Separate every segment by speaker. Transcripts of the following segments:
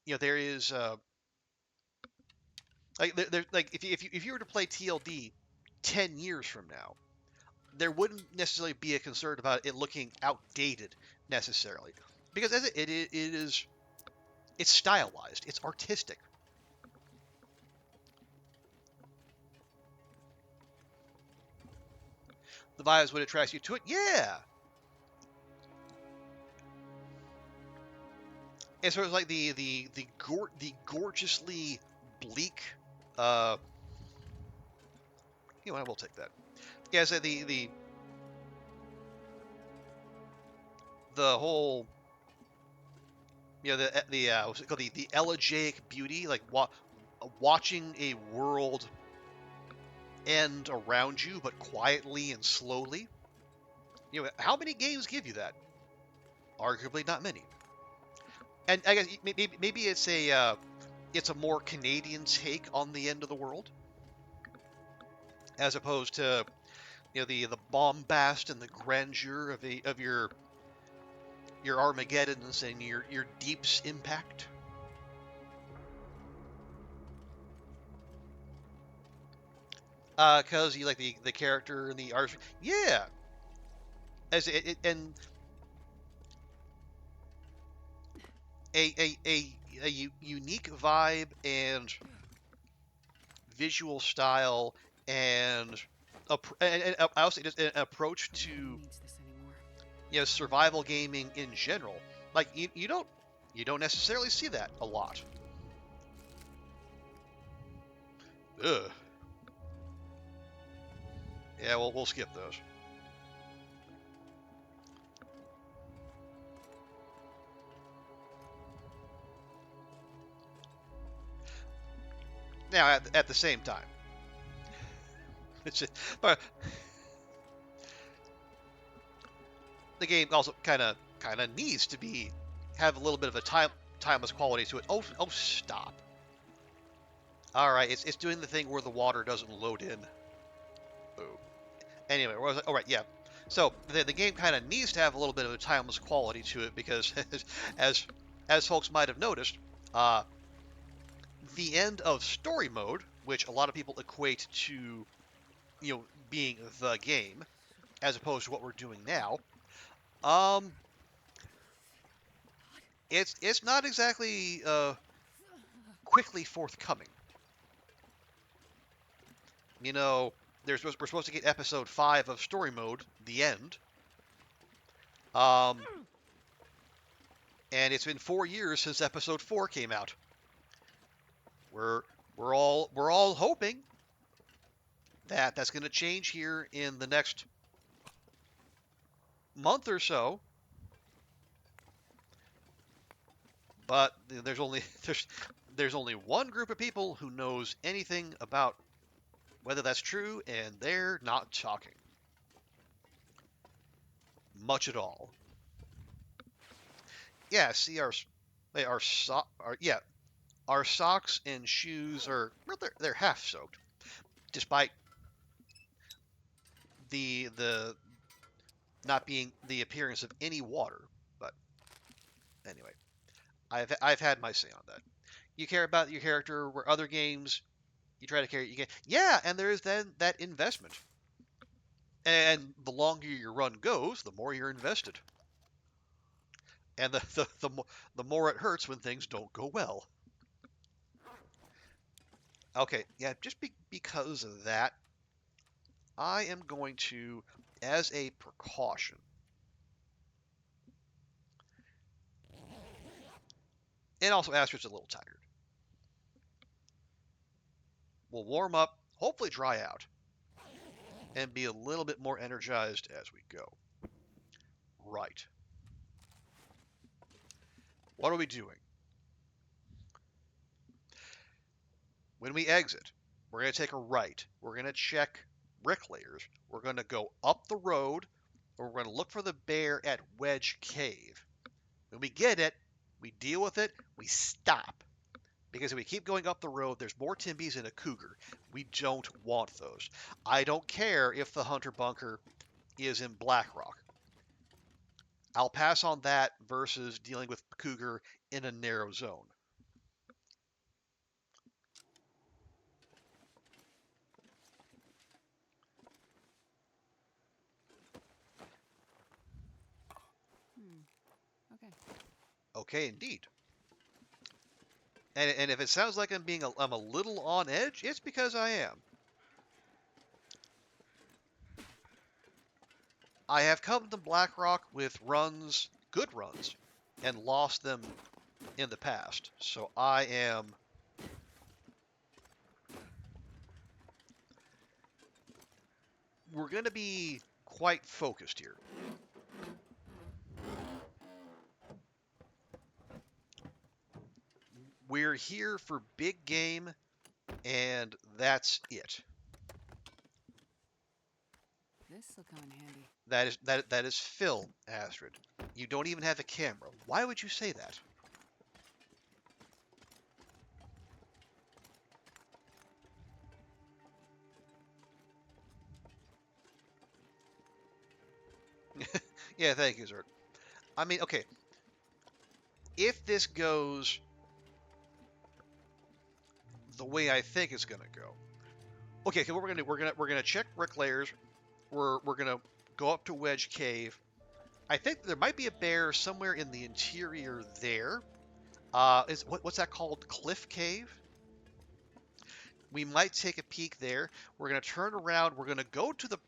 Speaker 1: there is like if you were to play TLD 10 years from now, there wouldn't necessarily be a concern about it looking outdated necessarily, because as it is it's stylized, it's artistic. The vibes would attract you to it, yeah. And sort of like the gorgeously bleak. Uh, I will take that. Yeah, so the whole what's it called, the elegiac beauty, like watching a world end around you, but quietly and slowly. How many games give you that? Arguably, not many. And I guess maybe it's a more Canadian take on the end of the world, as opposed to the bombast and the grandeur of your Armageddons and your Deep's Impact. Because you like the character and the art. Yeah, as and a unique vibe and visual style and and I also just an approach to survival gaming in general. Like you don't necessarily see that a lot. Ugh. Yeah, we'll skip those. Now at the same time, it's just, but the game also kind of needs to be have a little bit of a timeless quality to it. Oh, stop. All right, it's doing the thing where the water doesn't load in. Boo. Anyway, where was I? Oh, right, yeah. So the game kind of needs to have a little bit of a timeless quality to it because, as as folks might have noticed, uh, the end of story mode, which a lot of people equate to being the game, as opposed to what we're doing now, um, it's not exactly quickly forthcoming. You know, we're supposed to get episode 5 of story mode, the end. Um, and it's been 4 years since episode 4 came out. We're we're all hoping that that's going to change here in the next month or so. But there's only there's only one group of people who knows anything about whether that's true, and they're not talking much at all. Yeah, see our socks and shoes are, well, they're half soaked, despite the not being the appearance of any water. But anyway, I've had my say on that. You care about your character, where other games you try to carry you get, yeah, and there is then that investment, and the longer your run goes, the more you're invested, and the more it hurts when things don't go well. Okay, yeah, just because of that, I am going to, as a precaution, and also Astra's a little tired. We'll warm up, hopefully dry out, and be a little bit more energized as we go. Right. What are we doing? When we exit, we're going to take a right. We're going to check bricklayers. We're going to go up the road, or we're going to look for the bear at Wedge Cave. When we get it, we deal with it, we stop. Because if we keep going up the road, there's more Timbies and a cougar. We don't want those. I don't care if the Hunter Bunker is in Blackrock. I'll pass on that versus dealing with cougar in a narrow zone. Okay, indeed. And if it sounds like I'm a little on edge, it's because I am. I have come to Blackrock with runs, good runs, and lost them in the past. So I am. We're going to be quite focused here. We're here for big game, and that's it.
Speaker 2: This'll come in handy.
Speaker 1: That is Phil, Astrid. You don't even have a camera. Why would you say that? Yeah, thank you, Zert. I mean, okay. If this goes the way I think it's gonna go, okay. So what we're gonna do? We're gonna check bricklayers. We're gonna go up to Wedge Cave. I think there might be a bear somewhere in the interior there. What's that called? Cliff Cave. We might take a peek there. We're gonna turn around. We're gonna go to the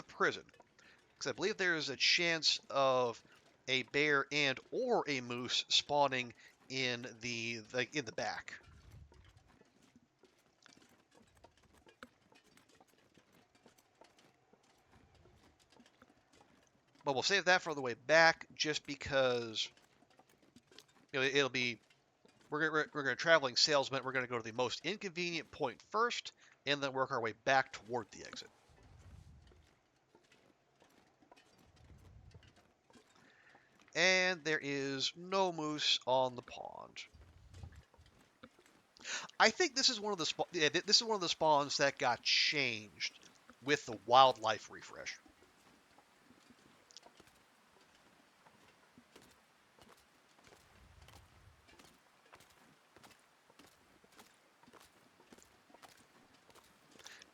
Speaker 1: prison because I believe there is a chance of a bear and or a moose spawning in the back. But we'll save that for the way back, just because it'll be we're going to traveling salesman. We're going to go to the most inconvenient point first, and then work our way back toward the exit. And there is no moose on the pond. I think this is one of the spawns that got changed with the wildlife refresh.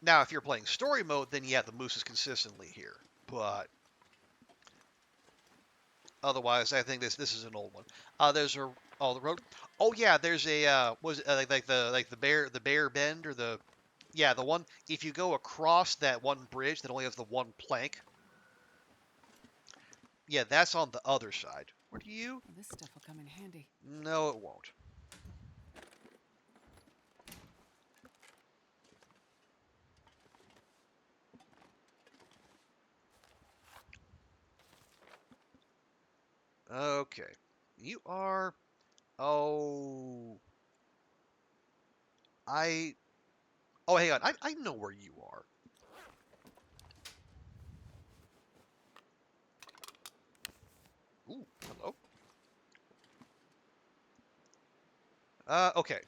Speaker 1: Now, if you're playing story mode, then yeah, the moose is consistently here. But otherwise, I think this is an old one. There's a the road. Oh yeah, there's a was it, like the bear bend or the yeah the one. If you go across that one bridge that only has the one plank, yeah, that's on the other side. Where do you?
Speaker 2: Well, this stuff will come in handy.
Speaker 1: No, it won't. Okay, you are. Oh, I. Oh, hang on. I know where you are. Ooh, hello. Okay.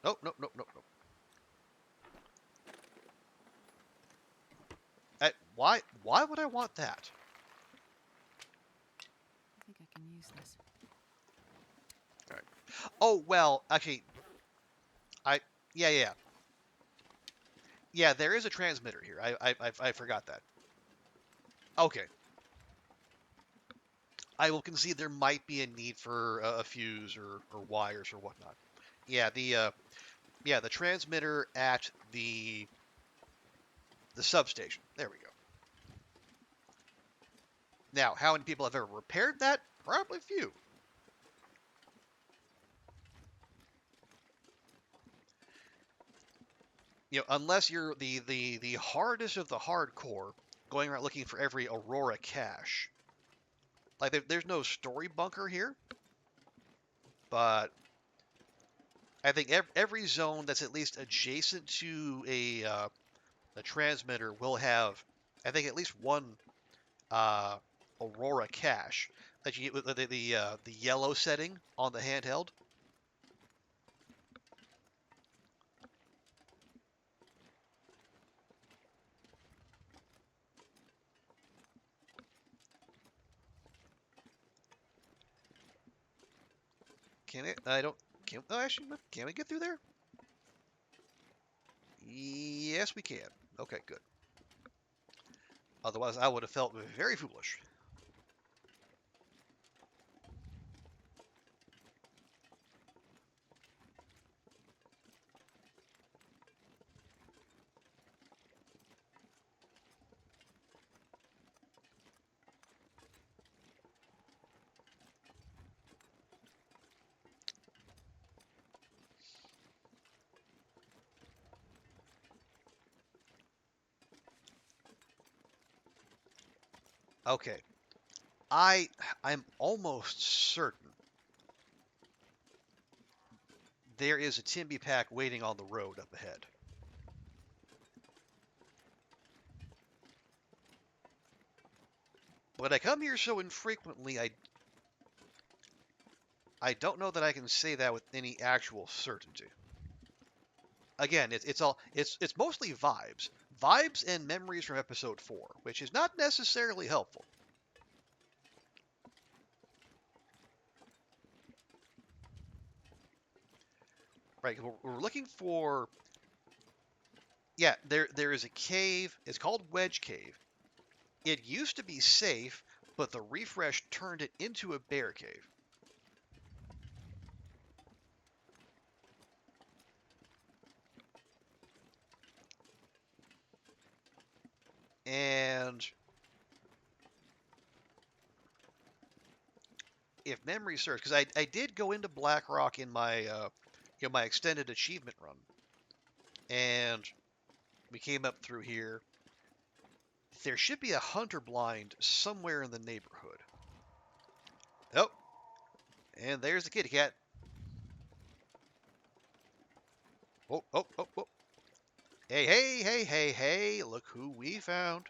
Speaker 1: Nope, nope, nope, nope, nope. Why would I want that?
Speaker 2: I think I can use this.
Speaker 1: All right. Oh well, actually, I yeah yeah yeah. There is a transmitter here. I forgot that. Okay, I will concede there might be a need for a fuse or wires or whatnot. Yeah, the transmitter at the substation. There we go. Now, how many people have ever repaired that? Probably few. Unless you're the hardest of the hardcore, going around looking for every Aurora cache. Like there's no story bunker here, but I think every zone that's at least adjacent to a transmitter will have, I think, at least one uh, Aurora cache that you get with the yellow setting on the handheld. Can it? I don't. Can oh, actually? Can we get through there? Yes, we can. Okay, good. Otherwise, I would have felt very foolish. Okay, I'm almost certain there is a Timby pack waiting on the road up ahead. But I come here so infrequently, I don't know that I can say that with any actual certainty. Again, it's mostly vibes and memories from episode 4, which is not necessarily helpful. Right, we're looking for, yeah, there is a cave. It's called Wedge Cave. It used to be safe, but the refresh turned it into a bear cave. And if memory serves, because I did go into Blackrock in my my extended achievement run, and we came up through here. There should be a hunter blind somewhere in the neighborhood. Oh, and there's the kitty cat. Oh, oh, oh, oh. Hey, hey, hey, hey, hey, look who we found.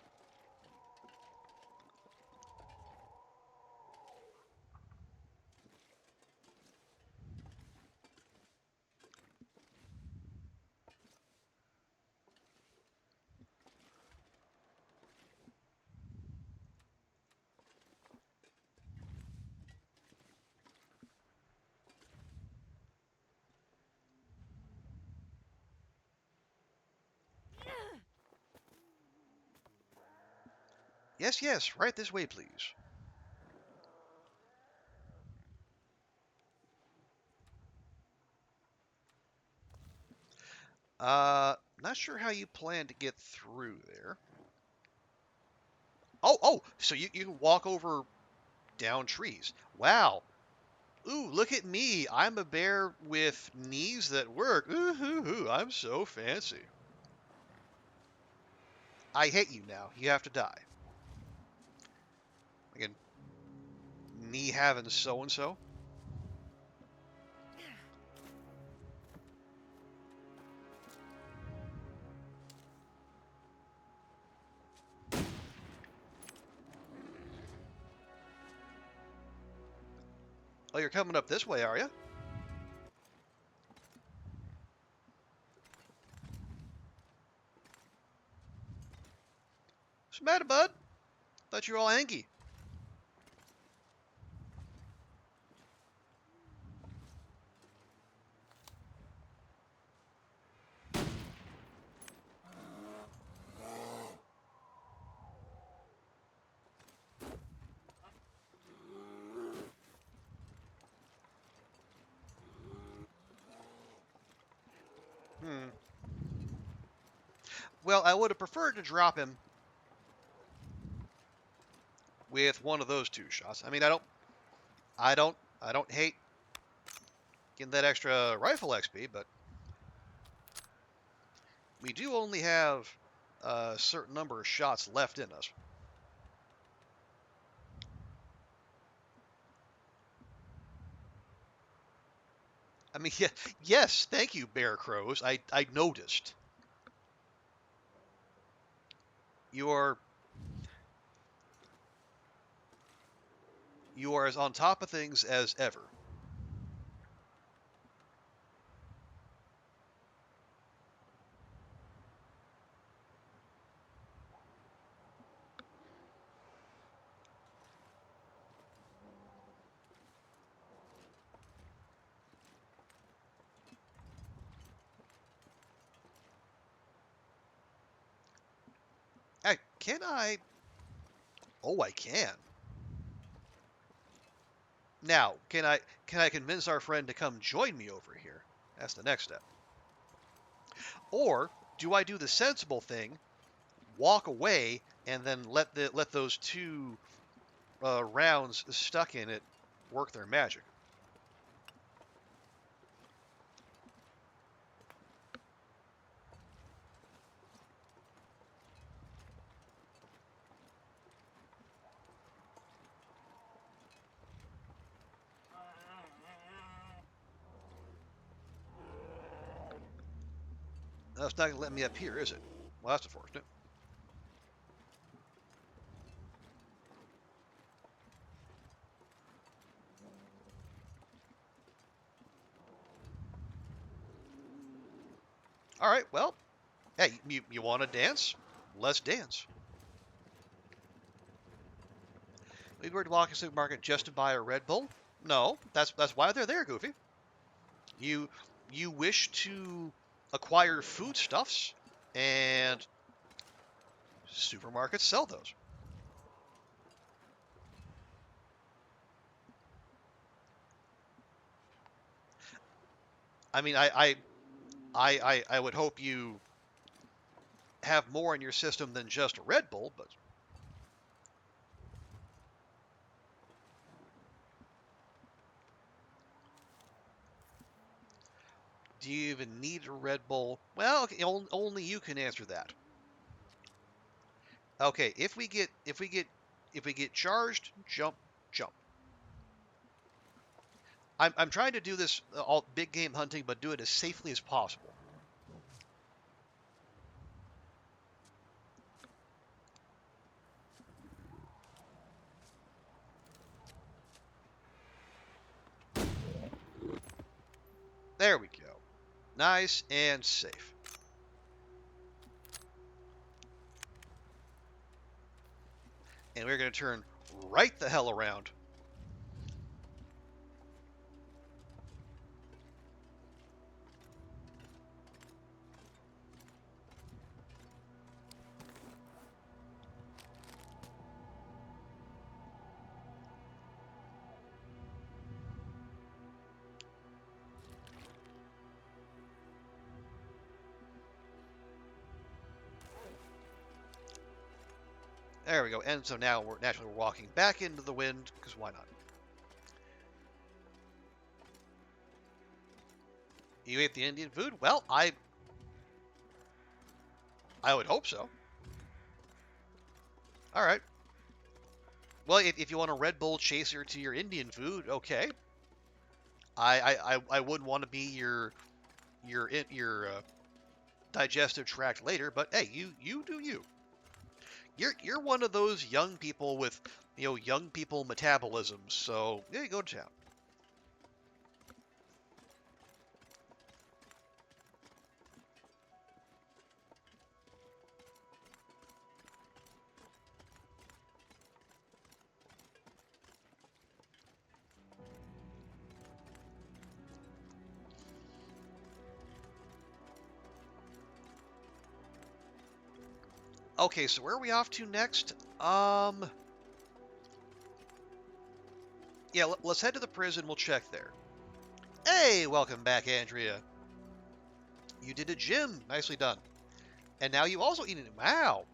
Speaker 1: Yes, yes, right this way, please. Not sure how you plan to get through there. Oh, oh, so you can walk over down trees. Wow. Ooh, look at me. I'm a bear with knees that work. Ooh, hoo, hoo. I'm so fancy. I hate you now. You have to die. Again, knee having so and so. Oh, you're coming up this way, are you? What's the matter, bud? Thought you were all hanky. Hmm. Well, I would have preferred to drop him with one of those two shots. I mean, I don't hate getting that extra rifle XP, but we do only have a certain number of shots left in us. I mean, yeah, yes, thank you, Bear Crows. I noticed. You're you are as on top of things as ever. Hey, can I Oh, I can. Now, can I convince our friend to come join me over here? That's the next step. Or do I do the sensible thing, walk away, and then let those two rounds stuck in it work their magic? No, it's not going to let me up here, is it? Well, that's unfortunate. All right, well, hey, you want to dance? Let's dance. We were to walk in the supermarket just to buy a Red Bull? No, that's why they're there, Goofy. You you wish to acquire foodstuffs, and supermarkets sell those. I mean, I would hope you have more in your system than just a Red Bull, but do you even need a Red Bull? Well, okay, only you can answer that. Okay, if we get charged, jump. I'm trying to do this all big game hunting, but do it as safely as possible. There we go. Nice and safe. And we're going to turn right the hell around. There we go. And so now we're naturally walking back into the wind, because why not? You ate the Indian food? Well, I would hope so. All right. Well, if you want a Red Bull chaser to your Indian food, okay. I wouldn't want to be your digestive tract later, but hey, you do you. You're one of those young people with young people metabolisms, so yeah, you go to town. Okay, so where are we off to next? Yeah, let's head to the prison. We'll check there. Hey, welcome back, Andrea. You did a gym. Nicely done. And now you also eat it. Wow.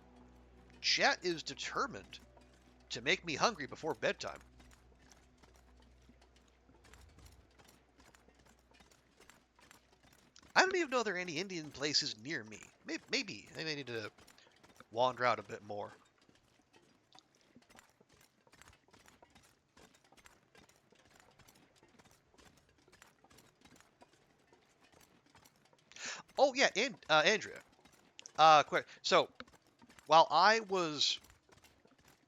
Speaker 1: Chat is determined to make me hungry before bedtime. I don't even know there are any Indian places near me. Maybe I may need to wander out a bit more. Oh yeah, and Andrea. Quick. So while I was,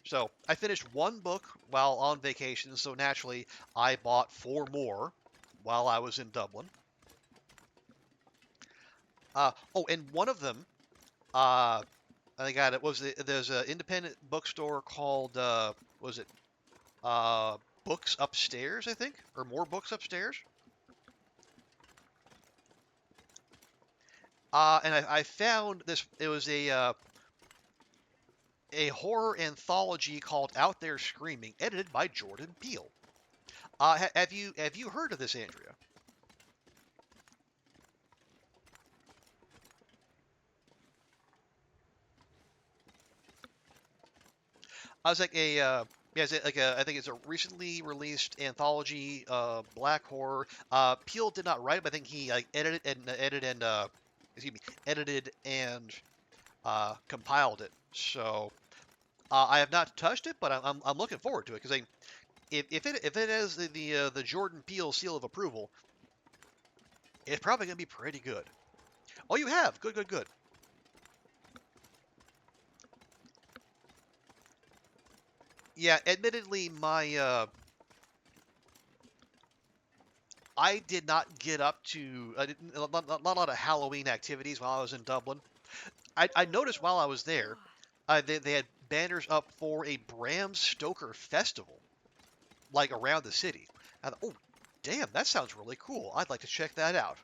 Speaker 1: so I finished one book while on vacation. So naturally, I bought four more while I was in Dublin. Oh, and one of them, uh, I got it. There's an independent bookstore called was it Books Upstairs, I think, or More Books Upstairs. And I found this. It was a a horror anthology called Out There Screaming, edited by Jordan Peele. Have you heard of this, Andrea? I was like yeah, is it like I think it's a recently released anthology, black horror. Peele did not write it, but I think he like excuse me, edited and compiled it. So I have not touched it, but I'm looking forward to it because if it has the Jordan Peele seal of approval, it's probably gonna be pretty good. Oh, you have good, good, good. Yeah, admittedly, my I did not get up to not a lot of Halloween activities while I was in Dublin. I noticed while I was there, they had banners up for a Bram Stoker festival, like around the city. I thought, oh, damn, that sounds really cool. I'd like to check that out.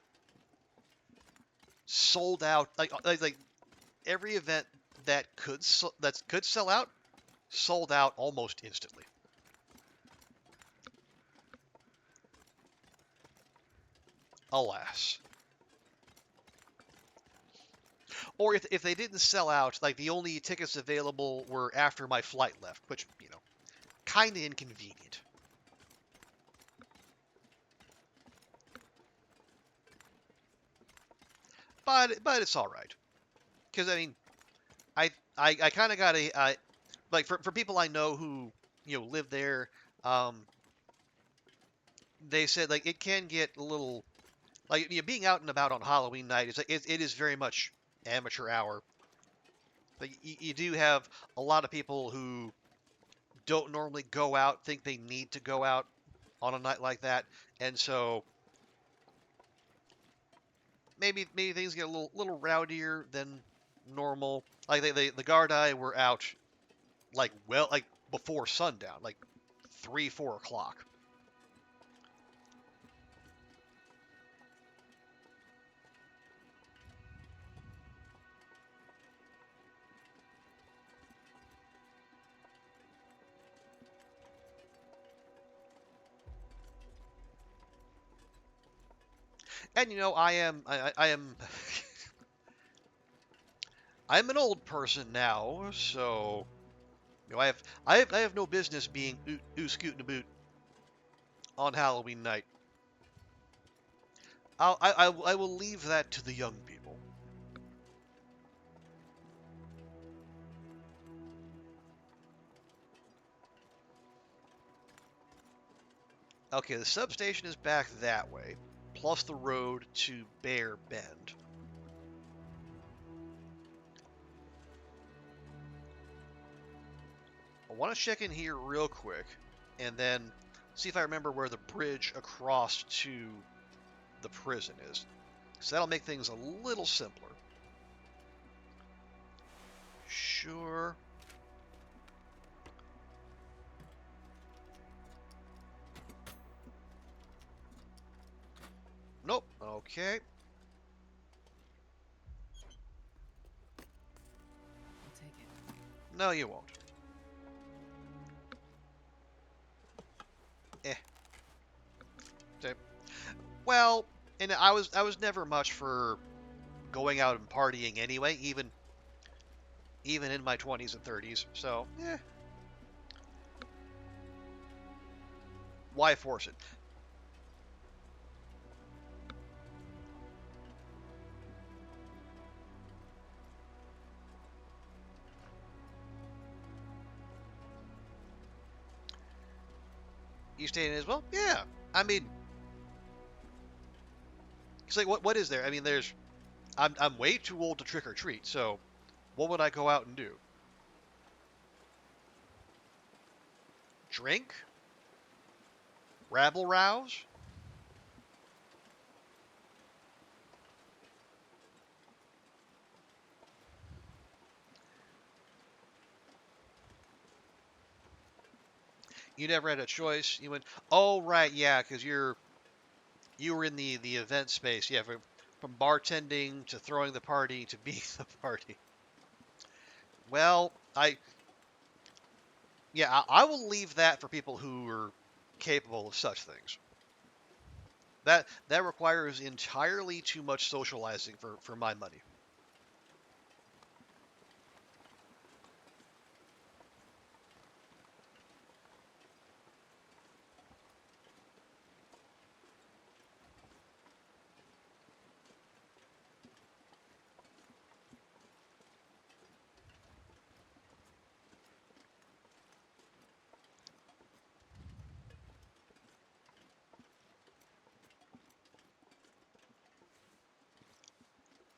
Speaker 1: Sold out, like every event that could sell out, sold out almost instantly. Alas. Or if they didn't sell out, like the only tickets available were after my flight left, which, kind of inconvenient. But it's all right. Because, I mean, I kind of got like, for people I know who, live there, um, they said, like, it can get a little, like, being out and about on Halloween night, it is very much amateur hour. Like, you do have a lot of people who don't normally go out, think they need to go out on a night like that, and so maybe things get a little rowdier than normal. Like the Gardai were out like before sundown, like 3-4 o'clock. And I am I'm an old person now, so I have no business being scooting about on Halloween night. I will leave that to the young people. Okay, the substation is back that way, plus the road to Bear Bend. I want to check in here real quick, and then see if I remember where the bridge across to the prison is. So that'll make things a little simpler. Sure. Nope. Okay.
Speaker 2: I'll take it.
Speaker 1: No, you won't. Eh. Okay. Well, and I was never much for going out and partying anyway, even in my 20s and 30s. So, why force it? You staying as well? Yeah. I mean, it's like what is there? I mean, I'm way too old to trick or treat. So, what would I go out and do? Drink? Rabble rouse? You never had a choice. You went, oh right, yeah, because you were in the event space. Yeah, from bartending to throwing the party to being the party. Well, Yeah, I will leave that for people who are capable of such things. That requires entirely too much socializing for my money.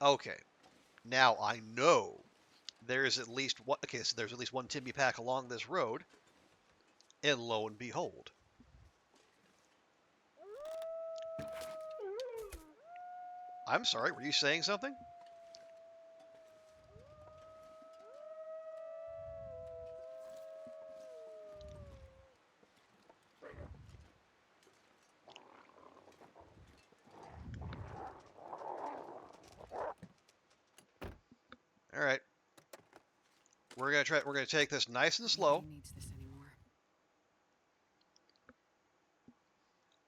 Speaker 1: Okay, now I know there is at least one. Okay, so there's at least one Timmy pack along this road, and lo and behold, I'm sorry, were you saying something? All right, we're gonna try. We're gonna take this nice and slow.
Speaker 2: Nobody needs this anymore.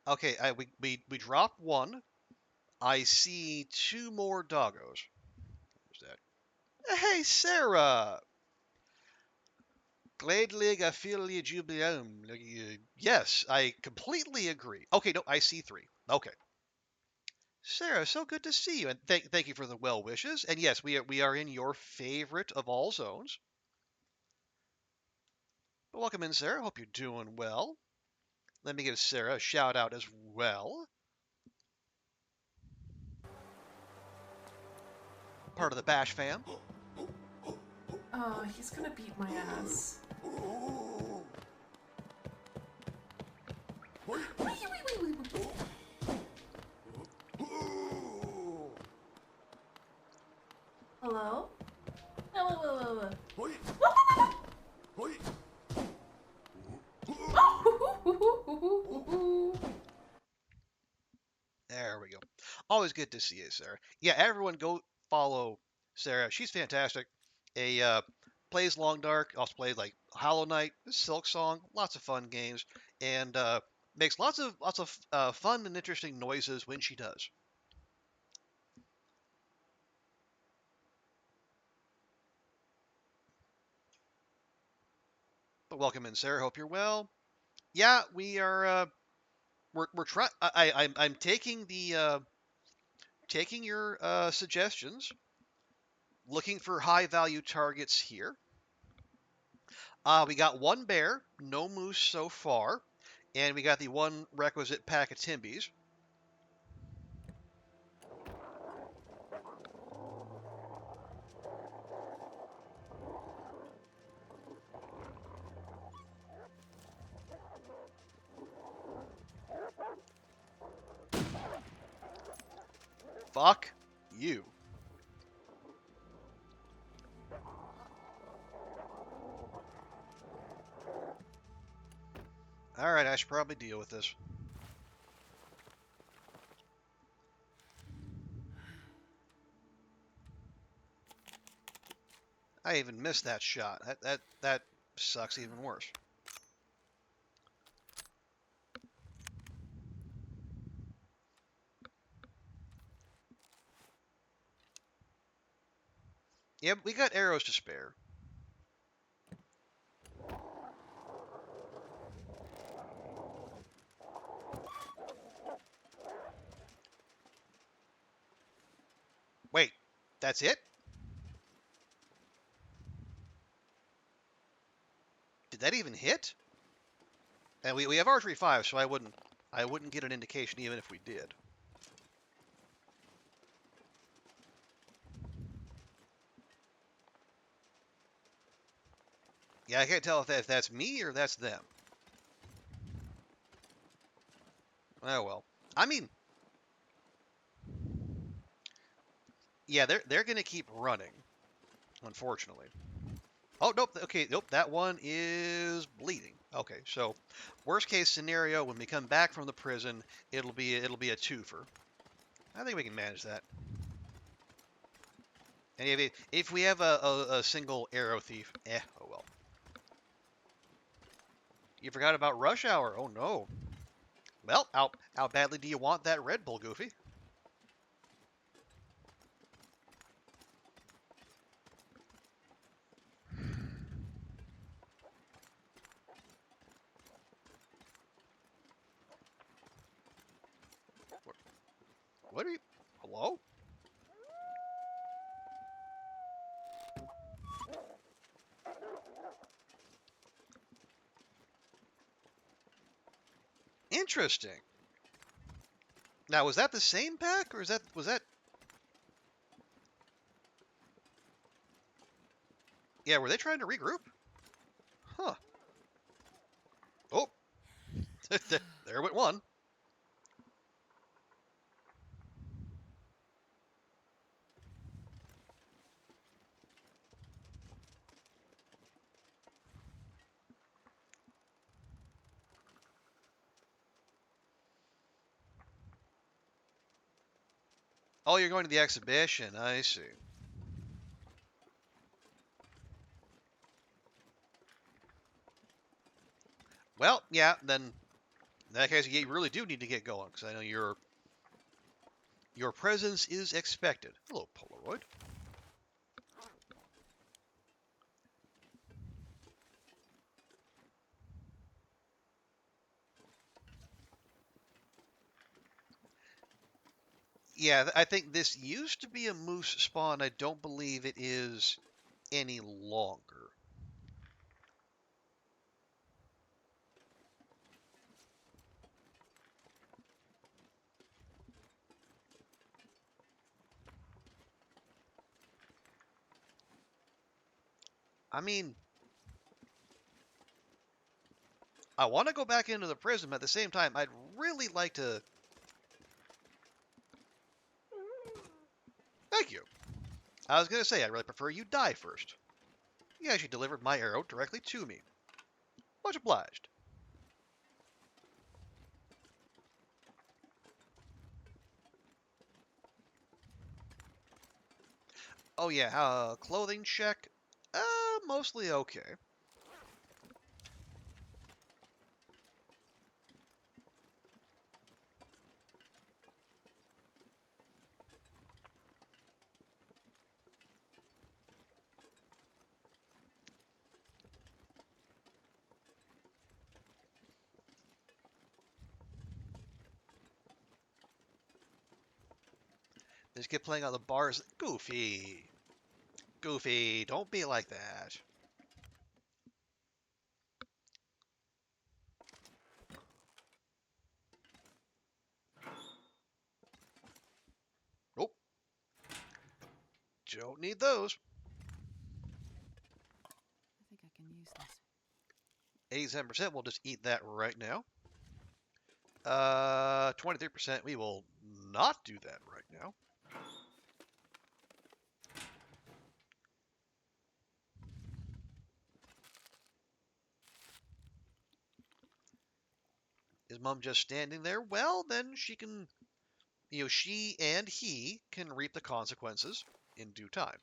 Speaker 1: Okay, we dropped one. I see two more doggos. Who's that? Hey, Sarah. Gladelig Ophelia Jubileum. Yes, I completely agree. Okay, no, I see three. Okay. Sarah, so good to see you, and thank you for the well wishes. And yes, we are in your favorite of all zones. But welcome in, Sarah. Hope you're doing well. Let me give Sarah a shout out as well. Part of the Bash fam.
Speaker 3: Oh, he's gonna beat my ass. Hello? Hello.
Speaker 1: There we go. Always good to see you, Sarah. Yeah, everyone go follow Sarah. She's fantastic. A Plays Long Dark. Also plays like Hollow Knight, Silk Song. Lots of fun games, and makes lots of fun and interesting noises when she does. But welcome in, Sarah. Hope you're well. Yeah, we are. We're trying. I'm taking the taking your suggestions. Looking for high value targets here. We got one bear, no moose so far, and we got the one requisite pack of Timbies. Fuck you. Alright, I should probably deal with this. I even missed that shot. That sucks even worse. Yep, we got arrows to spare. Wait, that's it? Did that even hit? And we have archery 5, so I wouldn't get an indication even if we did. Yeah, I can't tell if that's me or that's them. Oh well. I mean, yeah, they're gonna keep running, unfortunately. Oh nope. Okay, nope. That one is bleeding. Okay, so worst case scenario, when we come back from the prison, it'll be a twofer. I think we can manage that. And if we have a single arrow thief, oh well. You forgot about rush hour. Oh no. Well, how badly do you want that Red Bull, Goofy? What are you? Hello? Interesting. Now, was that the same pack, or was that? Yeah, were they trying to regroup? Huh. Oh, there went one. Oh, you're going to the exhibition. I see. Well, yeah, then in that case, you really do need to get going, because I know your presence is expected. Hello, Polaroid. Yeah, I think this used to be a moose spawn. I don't believe it is any longer. I mean, I want to go back into the prism. At the same time, I'd really like to... Thank you. I was going to say, I'd really prefer you die first. You actually delivered my arrow directly to me. Much obliged. Oh yeah, clothing check? Mostly okay. Just keep playing on the bars. Goofy. Goofy, don't be like that. Nope. Don't need those.
Speaker 2: I think I can use this.
Speaker 1: 87%, we'll just eat that right now. 23%, we will not do that right now. Is Mom just standing there? Well, then she can, she and he can reap the consequences in due time.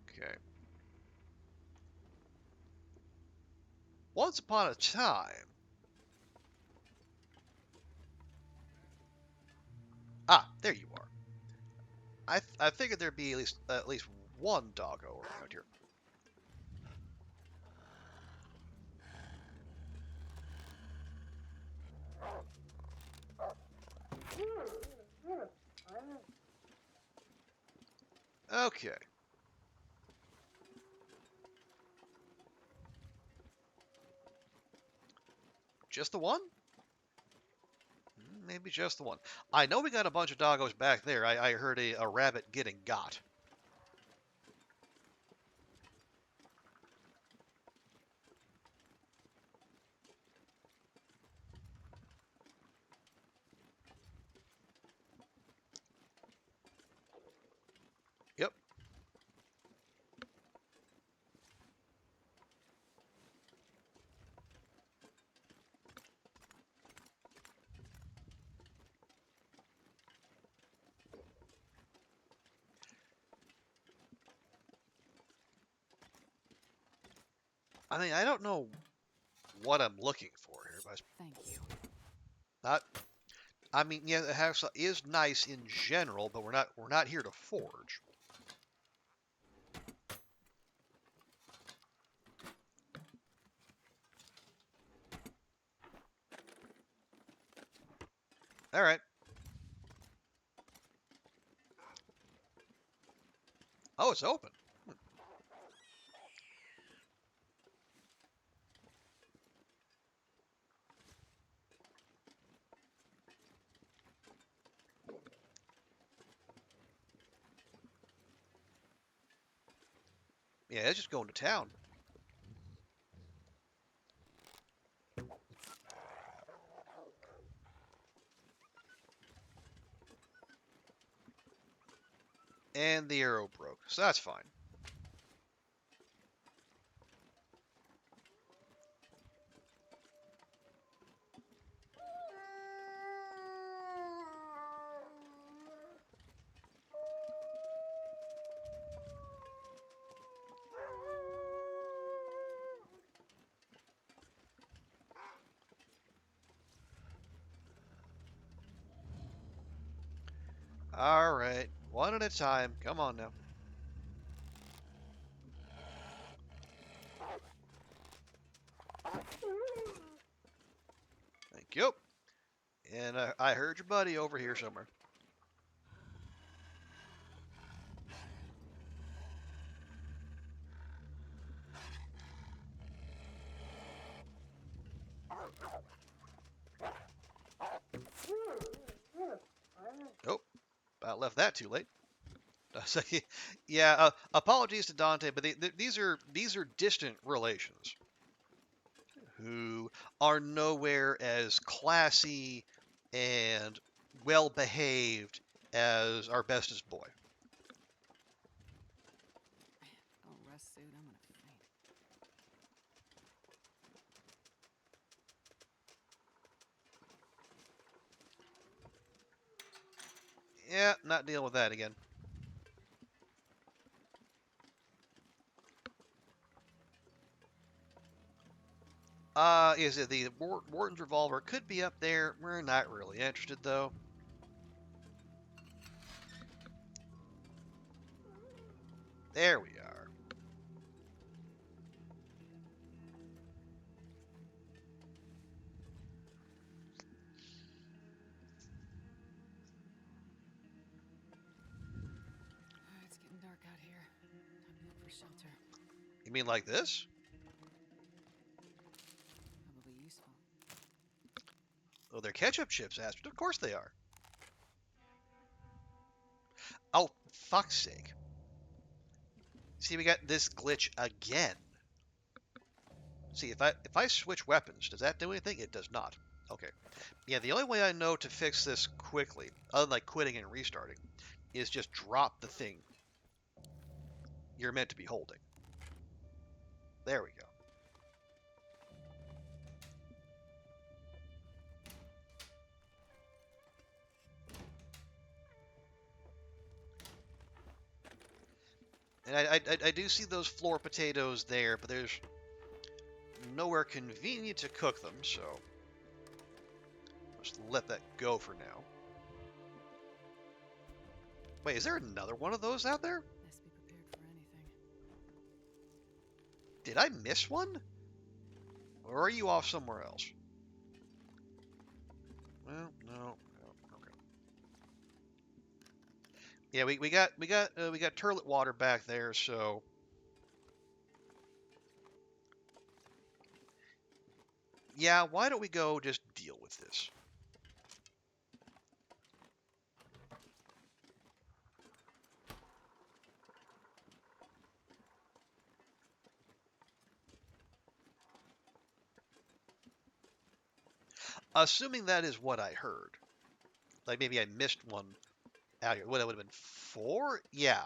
Speaker 1: Okay. Once upon a time. Ah, there you are. I figured there'd be at least one doggo around here. Okay. Just the one? Maybe just the one. I know we got a bunch of doggos back there. I heard a rabbit getting got. Yep. I mean, I don't know what I'm looking for here, but
Speaker 2: Thank you.
Speaker 1: not. I mean, yeah, the house is nice in general, but we're not here to forge. All right. Oh, it's open. Yeah, it's just going to town. And the arrow broke, so that's fine. All right, one at a time. Come on now. Thank you. And I heard your buddy over here somewhere. Oh, about left that too late. So, yeah, apologies to Dante, but these are distant relations who are nowhere as classy and well behaved as our bestest boy.
Speaker 2: Oh, rest suit. I'm gonna faint.
Speaker 1: Yeah, not dealing with that again. Is it the Morton's revolver could be up there? We're not really interested though. There we are.
Speaker 2: It's getting dark out here. Time to look for shelter.
Speaker 1: You mean like this?
Speaker 2: Probably useful.
Speaker 1: Oh, they're ketchup chips, Astrid. Of course they are. Oh, fuck's sake. See, we got this glitch again. See, if I switch weapons, does that do anything? It does not. Okay. Yeah, the only way I know to fix this quickly, other than like quitting and restarting, is just drop the thing you're meant to be holding. There we go. And I do see those floor potatoes there, but there's nowhere convenient to cook them, so just let that go for now. Wait, is there another one of those out there?
Speaker 2: Best be prepared for anything.
Speaker 1: Did I miss one? Or are you off somewhere else? Well, no. Okay. Yeah, we got turlet water back there, so yeah, why don't we go just deal with this? Assuming that is what I heard. Like maybe I missed one out here. What, it would have been 4? Yeah.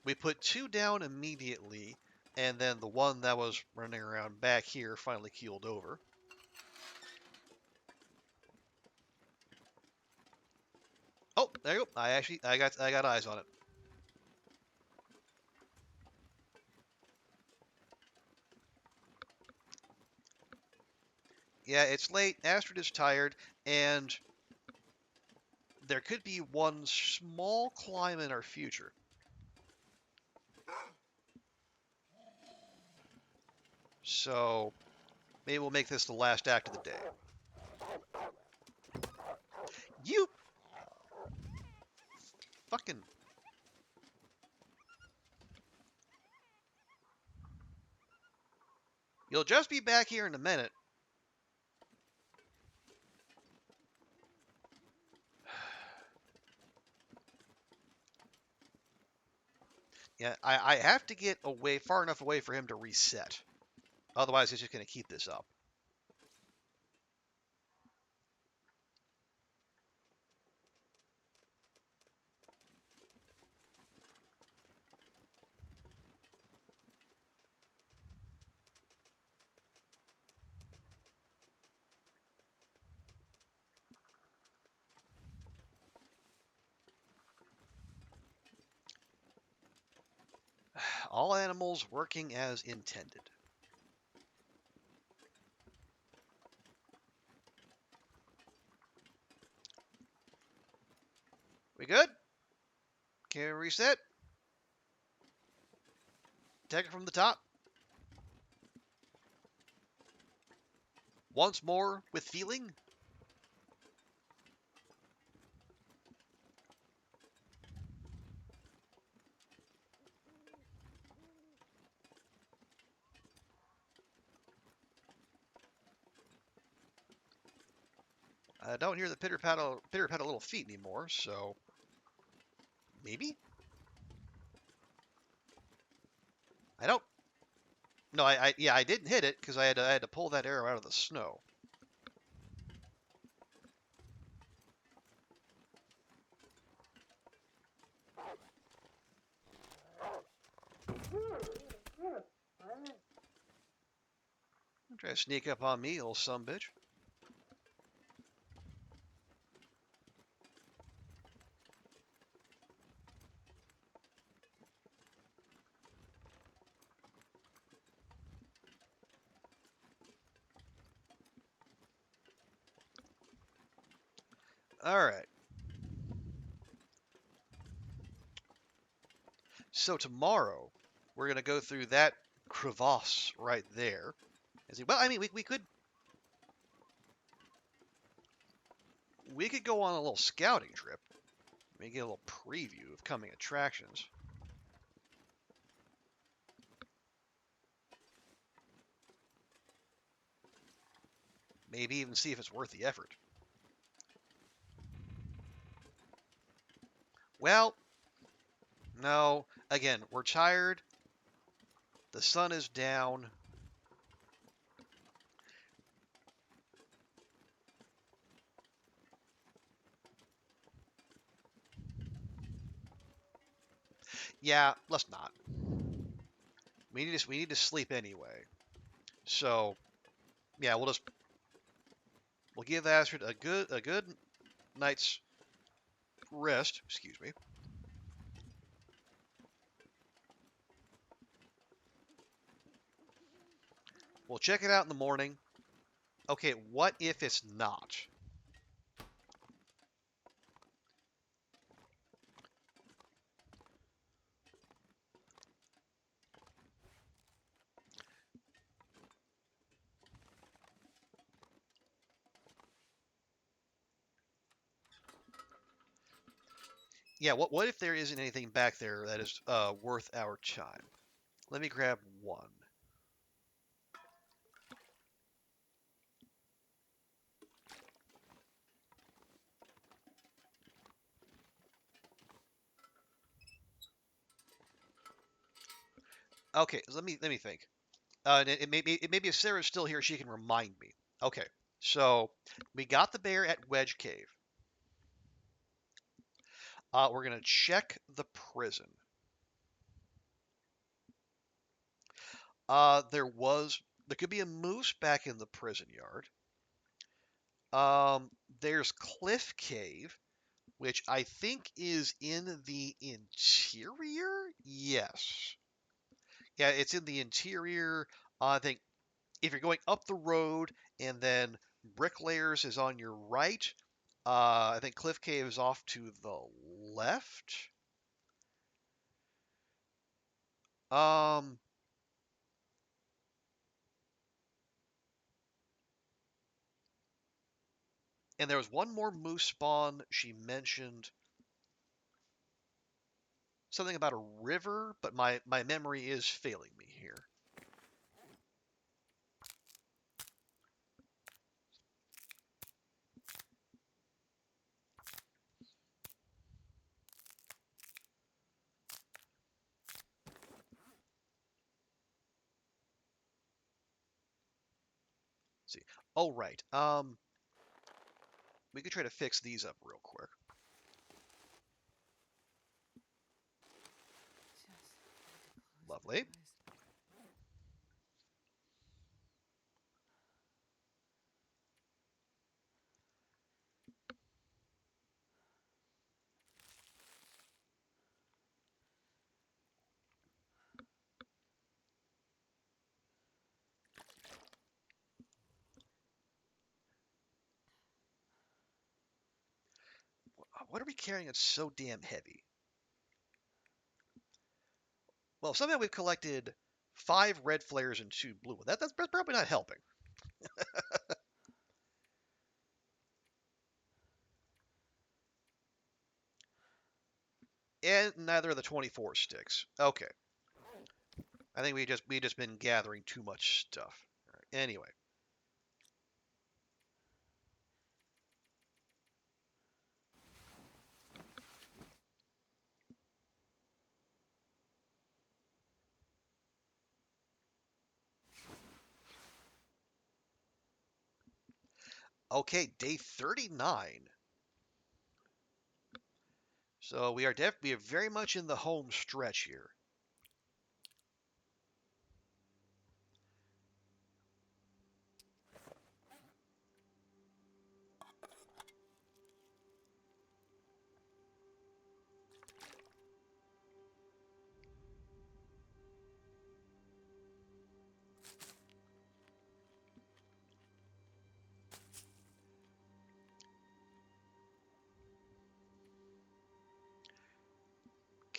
Speaker 1: We put 2 down immediately, and then the one that was running around back here finally keeled over. Oh, there you go. I got eyes on it. Yeah, it's late. Astrid is tired, and there could be one small climb in our future. So maybe we'll make this the last act of the day. You fucking... You'll just be back here in a minute. Yeah, I have to get away far enough away for him to reset. Otherwise, he's just going to keep this up. All animals working as intended. We good? Can we reset? Take it from the top. Once more with feeling. I don't hear the pitter-pat little feet anymore, so maybe? I don't... No, yeah, I didn't hit it because I had to pull that arrow out of the snow. Try to sneak up on me, little sumbitch. Alright. So tomorrow, we're going to go through that crevasse right there. And see, well, I mean, we could go on a little scouting trip. Maybe get a little preview of coming attractions. Maybe even see if it's worth the effort. Well, no. Again, we're tired. The sun is down. Yeah, let's not. We need to sleep anyway. So, yeah, we'll give Astrid a good night's rest. Excuse me. We'll check it out in the morning. Okay, what if it's not? Yeah, what if there isn't anything back there that is worth our time? Let me grab one. Okay, let me think. It maybe if Sarah's still here, she can remind me. Okay, so we got the bear at Wedge Cave. We're gonna check the prison. There could be a moose back in the prison yard. There's Cliff Cave, which I think is in the interior. Yes, yeah, it's in the interior. I think if you're going up the road and then Bricklayers is on your right. I think Cliff Cave is off to the left. Um, and there was one more moose spawn. She mentioned something about a river, but my memory is failing me here. Let's see. Oh, right. We could try to fix these up real quick. Lovely. What are we carrying that's so damn heavy? Well, somehow we've collected 5 red flares and 2 blue. That's probably not helping. And neither of the 24 sticks. Okay. I think we just been gathering too much stuff. All right. Anyway. Okay, day 39. So we are very much in the home stretch here.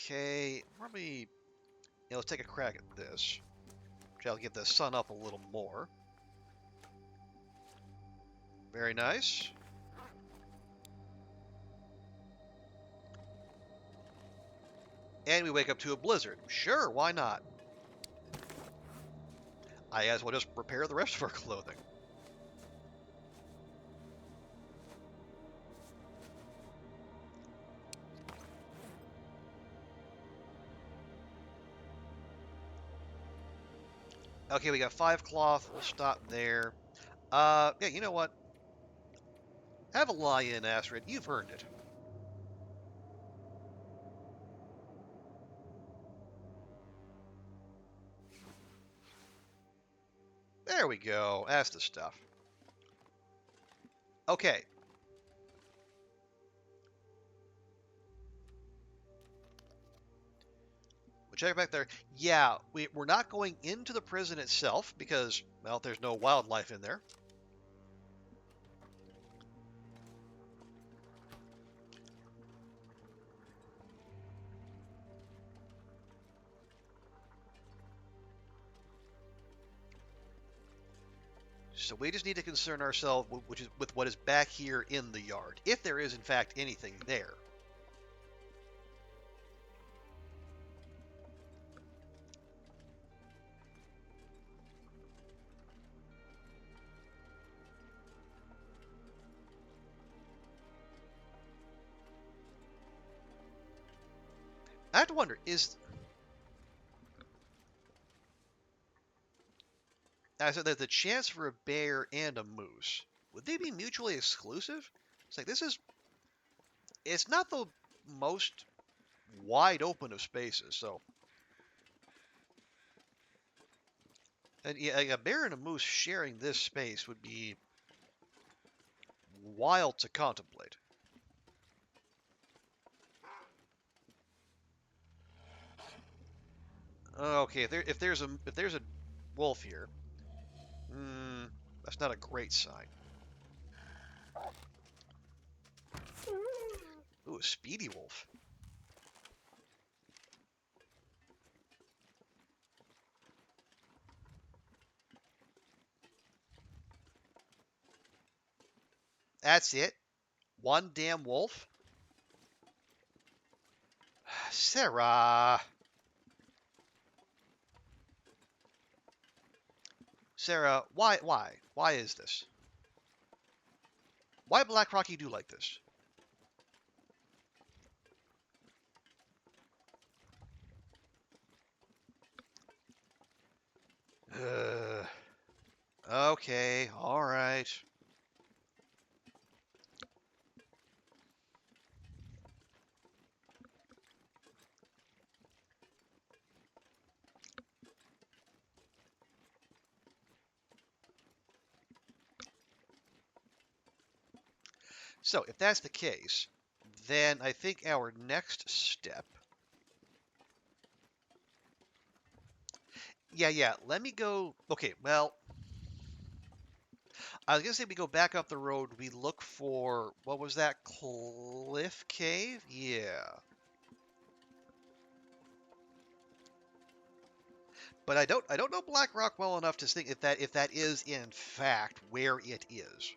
Speaker 1: Okay, probably let's take a crack at this. Which I'll get the sun up a little more. Very nice. And we wake up to a blizzard. Sure, why not? I as well just repair the rest of our clothing. Okay, we got 5 cloth. We'll stop there. Yeah, you know what? Have a lie in, Astrid. You've earned it. There we go. That's the stuff. Okay. We'll check back there. Yeah, we're not going into the prison itself because, well, there's no wildlife in there. So we just need to concern ourselves with what is back here in the yard, if there is in fact anything there. I have to wonder, I said there's a chance for a bear and a moose. Would they be mutually exclusive? It's like it's not the most wide open of spaces, so. And yeah, like a bear and a moose sharing this space would be wild to contemplate. Okay, if there's a wolf here, That's not a great sign. Ooh, a speedy wolf. That's it. One damn wolf. Sarah. Sarah, why is this? Why Blackrock you do like this? Okay, all right. So if that's the case, then I think our next step. Yeah. Let me go. Okay, well, I was gonna say we go back up the road. We look for what was that cliff cave? Yeah, but I don't know Blackrock well enough to think if that is in fact where it is.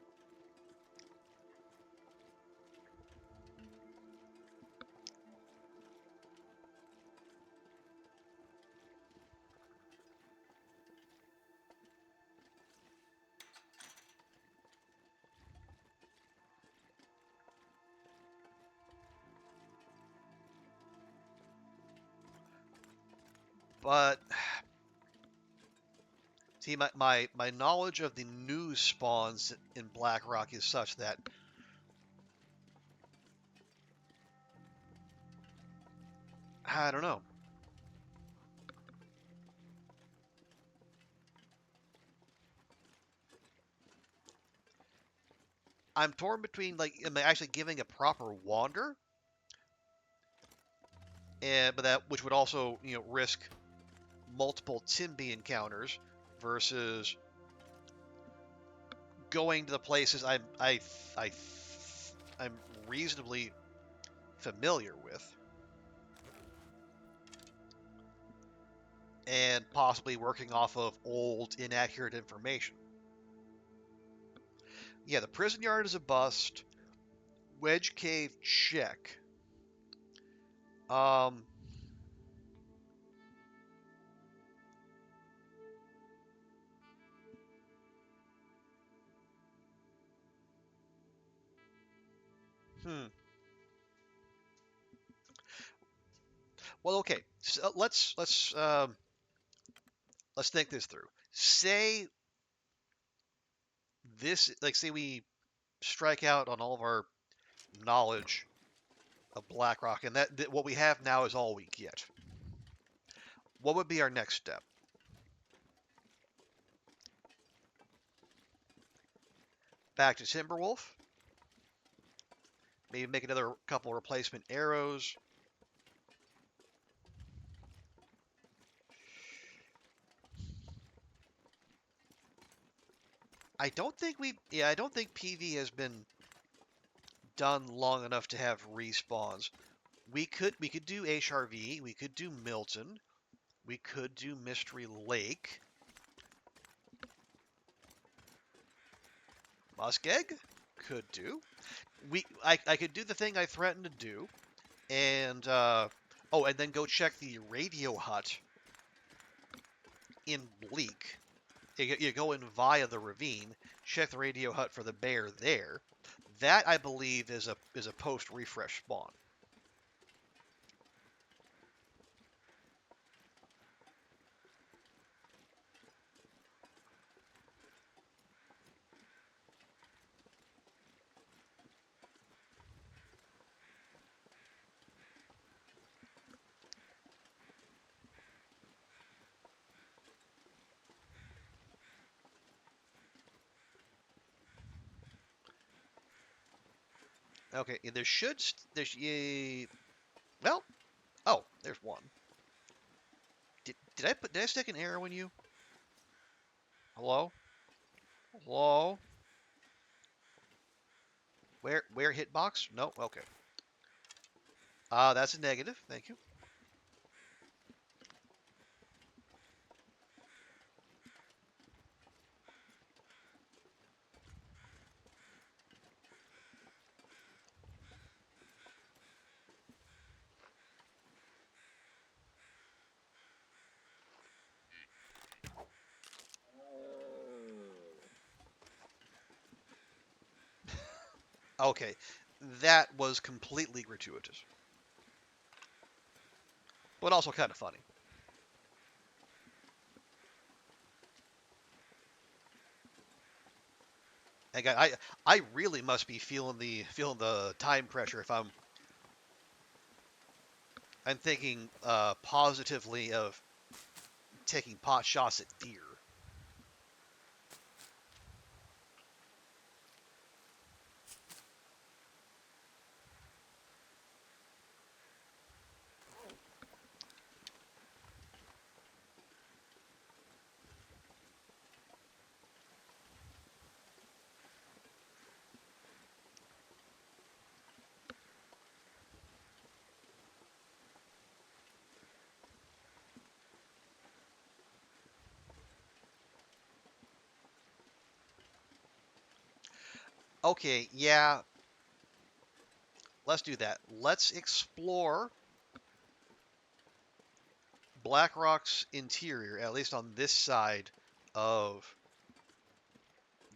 Speaker 1: But see, my knowledge of the new spawns in Blackrock is such that I don't know. I'm torn between like am I actually giving a proper wander, and but that which would also risk multiple Timby encounters versus going to the places I I'm reasonably familiar with, and possibly working off of old inaccurate information. Yeah, the prison yard is a bust. Wedge cave check. Um, hmm. Well, okay. So let's think this through. Say this, like, say we strike out on all of our knowledge of Blackrock, and that what we have now is all we get. What would be our next step? Back to Timberwolf. Maybe make another couple replacement arrows. I don't think PV has been done long enough to have respawns. We could do HRV, we could do Milton, we could do Mystery Lake. Muskegg could do. I could do the thing I threatened to do, and and then go check the radio hut in Bleak. You go in via the ravine, check the radio hut for the bear there. That I believe is a post refresh spawn. Okay, well, oh, there's one. Did I stick an arrow in you? Hello? Hello? Where hitbox? No? Okay. That's a negative. Thank you. Okay. That was completely gratuitous, but also kind of funny. And I really must be feeling the time pressure if I'm thinking positively of taking pot shots at deer. Okay, yeah, let's do that. Let's explore Blackrock's interior, at least on this side of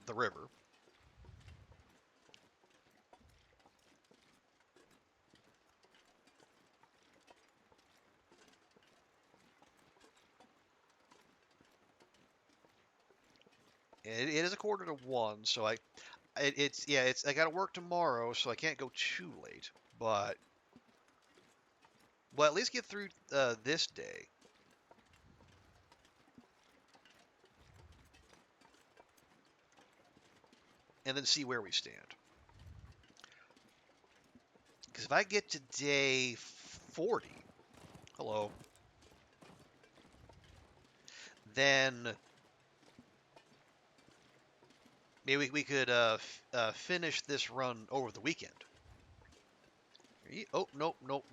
Speaker 1: the river. It is a quarter to one, so it's I got to work tomorrow, so I can't go too late. But well, at least get through this day, and then see where we stand. Because if I get to day 40, hello, then maybe we could finish this run over the weekend. Oh, nope, nope,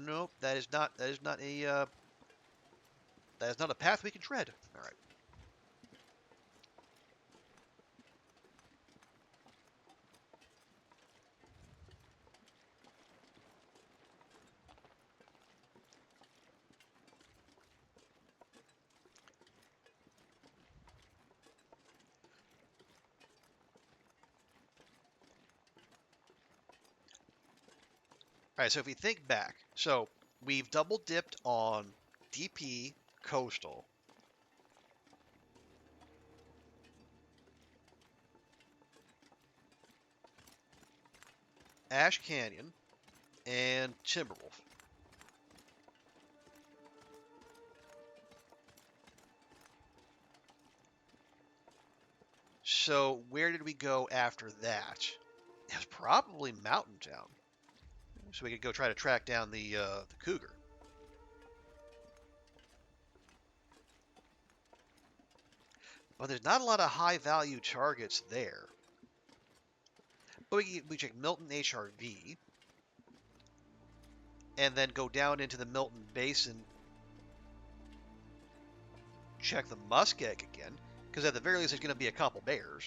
Speaker 1: nope. That is not a path we can tread. All right. All right. So if we think back, so we've double dipped on DP Coastal, Ash Canyon, and Timberwolf. So where did we go after that? It was probably Mountain Town. So we could go try to track down the cougar. But there's not a lot of high value targets there. But we check Milton HRV, and then go down into the Milton Basin, check the muskeg again, because at the very least there's going to be a couple bears.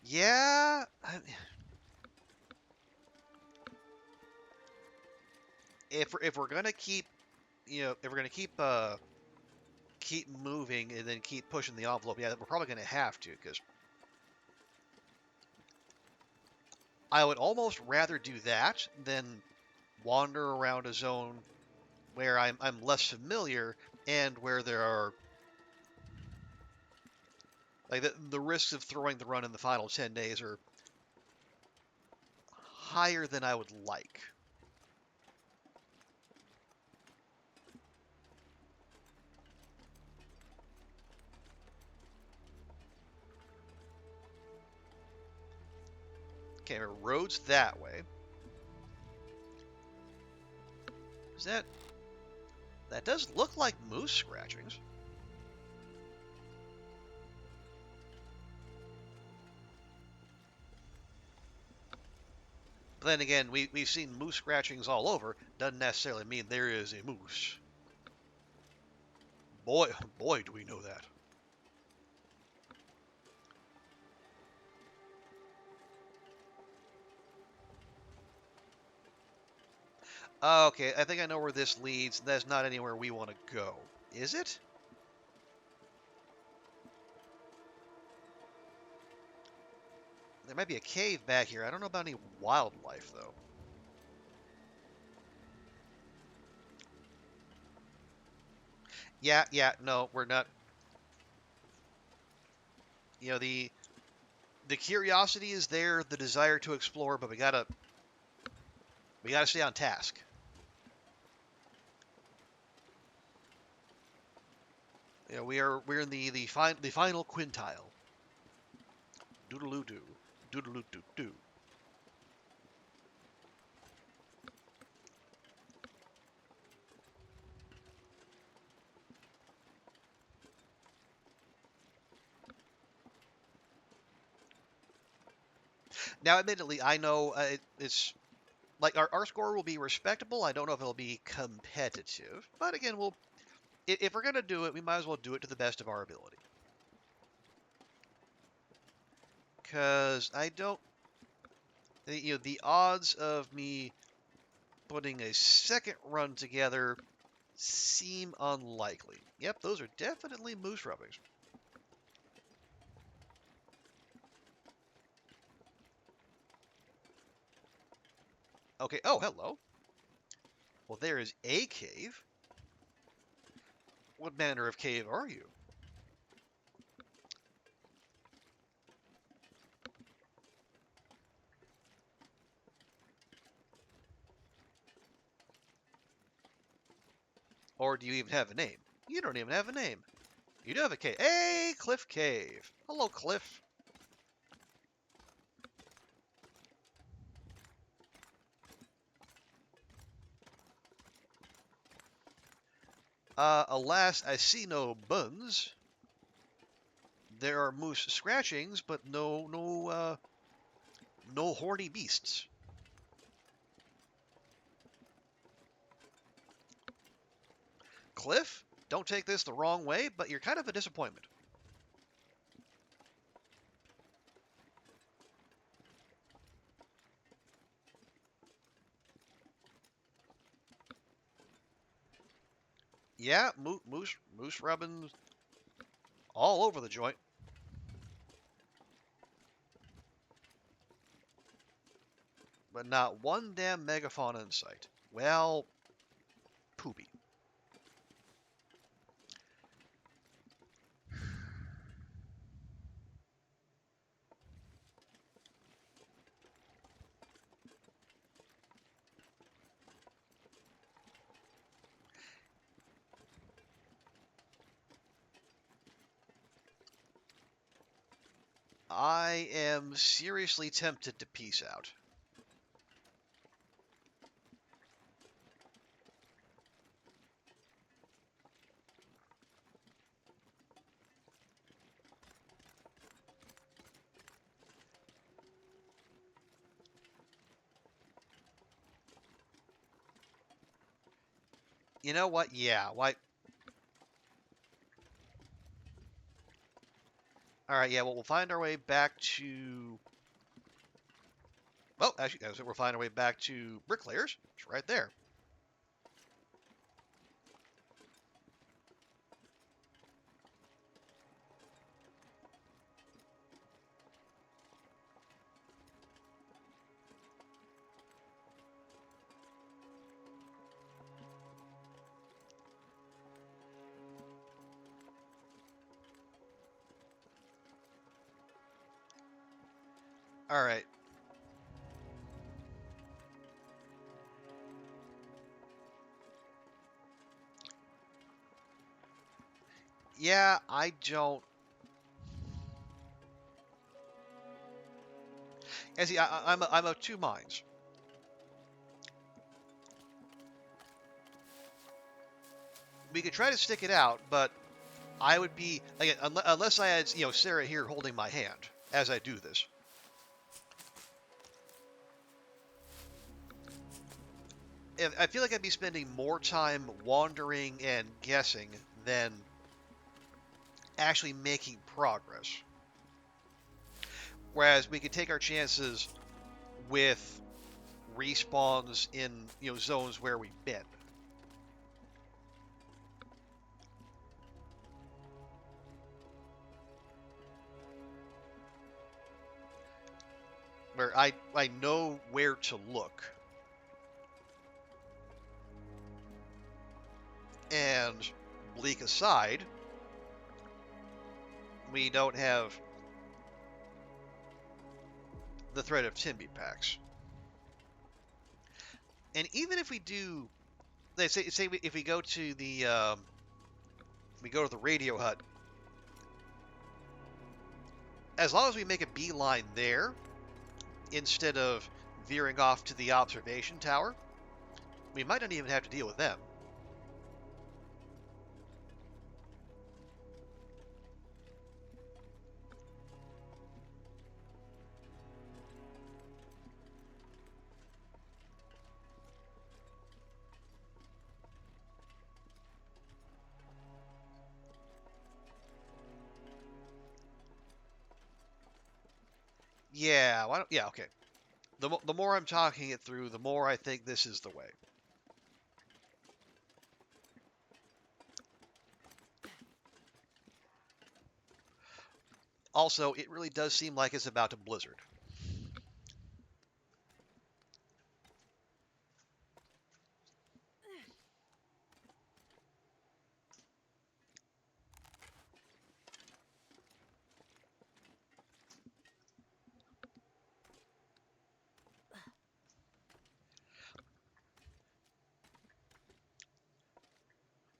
Speaker 1: Yeah, if we're gonna keep, if we're gonna keep moving and then keep pushing the envelope, yeah, we're probably gonna have to, because I would almost rather do that than wander around a zone where I'm less familiar and where there are like the risks of throwing the run in the final 10 days are higher than I would like. Okay, roads that way. Is that... That does look like moose scratchings. But then again, we've seen moose scratchings all over. Doesn't necessarily mean there is a moose. Boy, do we know that. Okay, I think I know where this leads. That's not anywhere we want to go. Is it? There might be a cave back here. I don't know about any wildlife, though. Yeah, no, we're not. You know, the curiosity is there, the desire to explore, but we gotta stay on task. You know, we're in the final quintile. Doodaloo doo, doodaloo doo doo. Now, admittedly, I know it's like our score will be respectable. I don't know if it'll be competitive, but again, if we're gonna do it, we might as well do it to the best of our ability. Because I don't, you know, the odds of me putting a second run together seem unlikely. Yep, those are definitely moose rubbings. Okay, oh, hello. Well, there is a cave. What manner of cave are you? Or do you even have a name? You don't even have a name. You do have a cave. Hey, Cliff Cave. Hello, Cliff. Alas, I see no buns. There are moose scratchings, but no horny beasts. Cliff, don't take this the wrong way, but you're kind of a disappointment. Yeah, moose rubbing all over the joint. But not one damn megafauna in sight. Well, poopy. I am seriously tempted to peace out. You know what? Yeah, why? Alright, yeah, well, we'll find our way back to... Well, actually, we'll find our way back to Bricklayers. It's right there. Alright. Yeah, I don't... And see, I'm of two minds. we could try to stick it out, but I would be, again, unless I had, Sarah here holding my hand as I do this. I feel like I'd be spending more time wandering and guessing than actually making progress. Whereas we could take our chances with respawns in, zones where we've been. Where I know where to look. And bleak aside, we don't have the threat of Timby packs. And even if we do, let's say if we go to the radio hut, as long as we make a beeline there instead of veering off to the observation tower, we might not even have to deal with them. Yeah, why don't, yeah, okay. The more I'm talking it through, the more I think this is the way. Also, it really does seem like it's about to blizzard.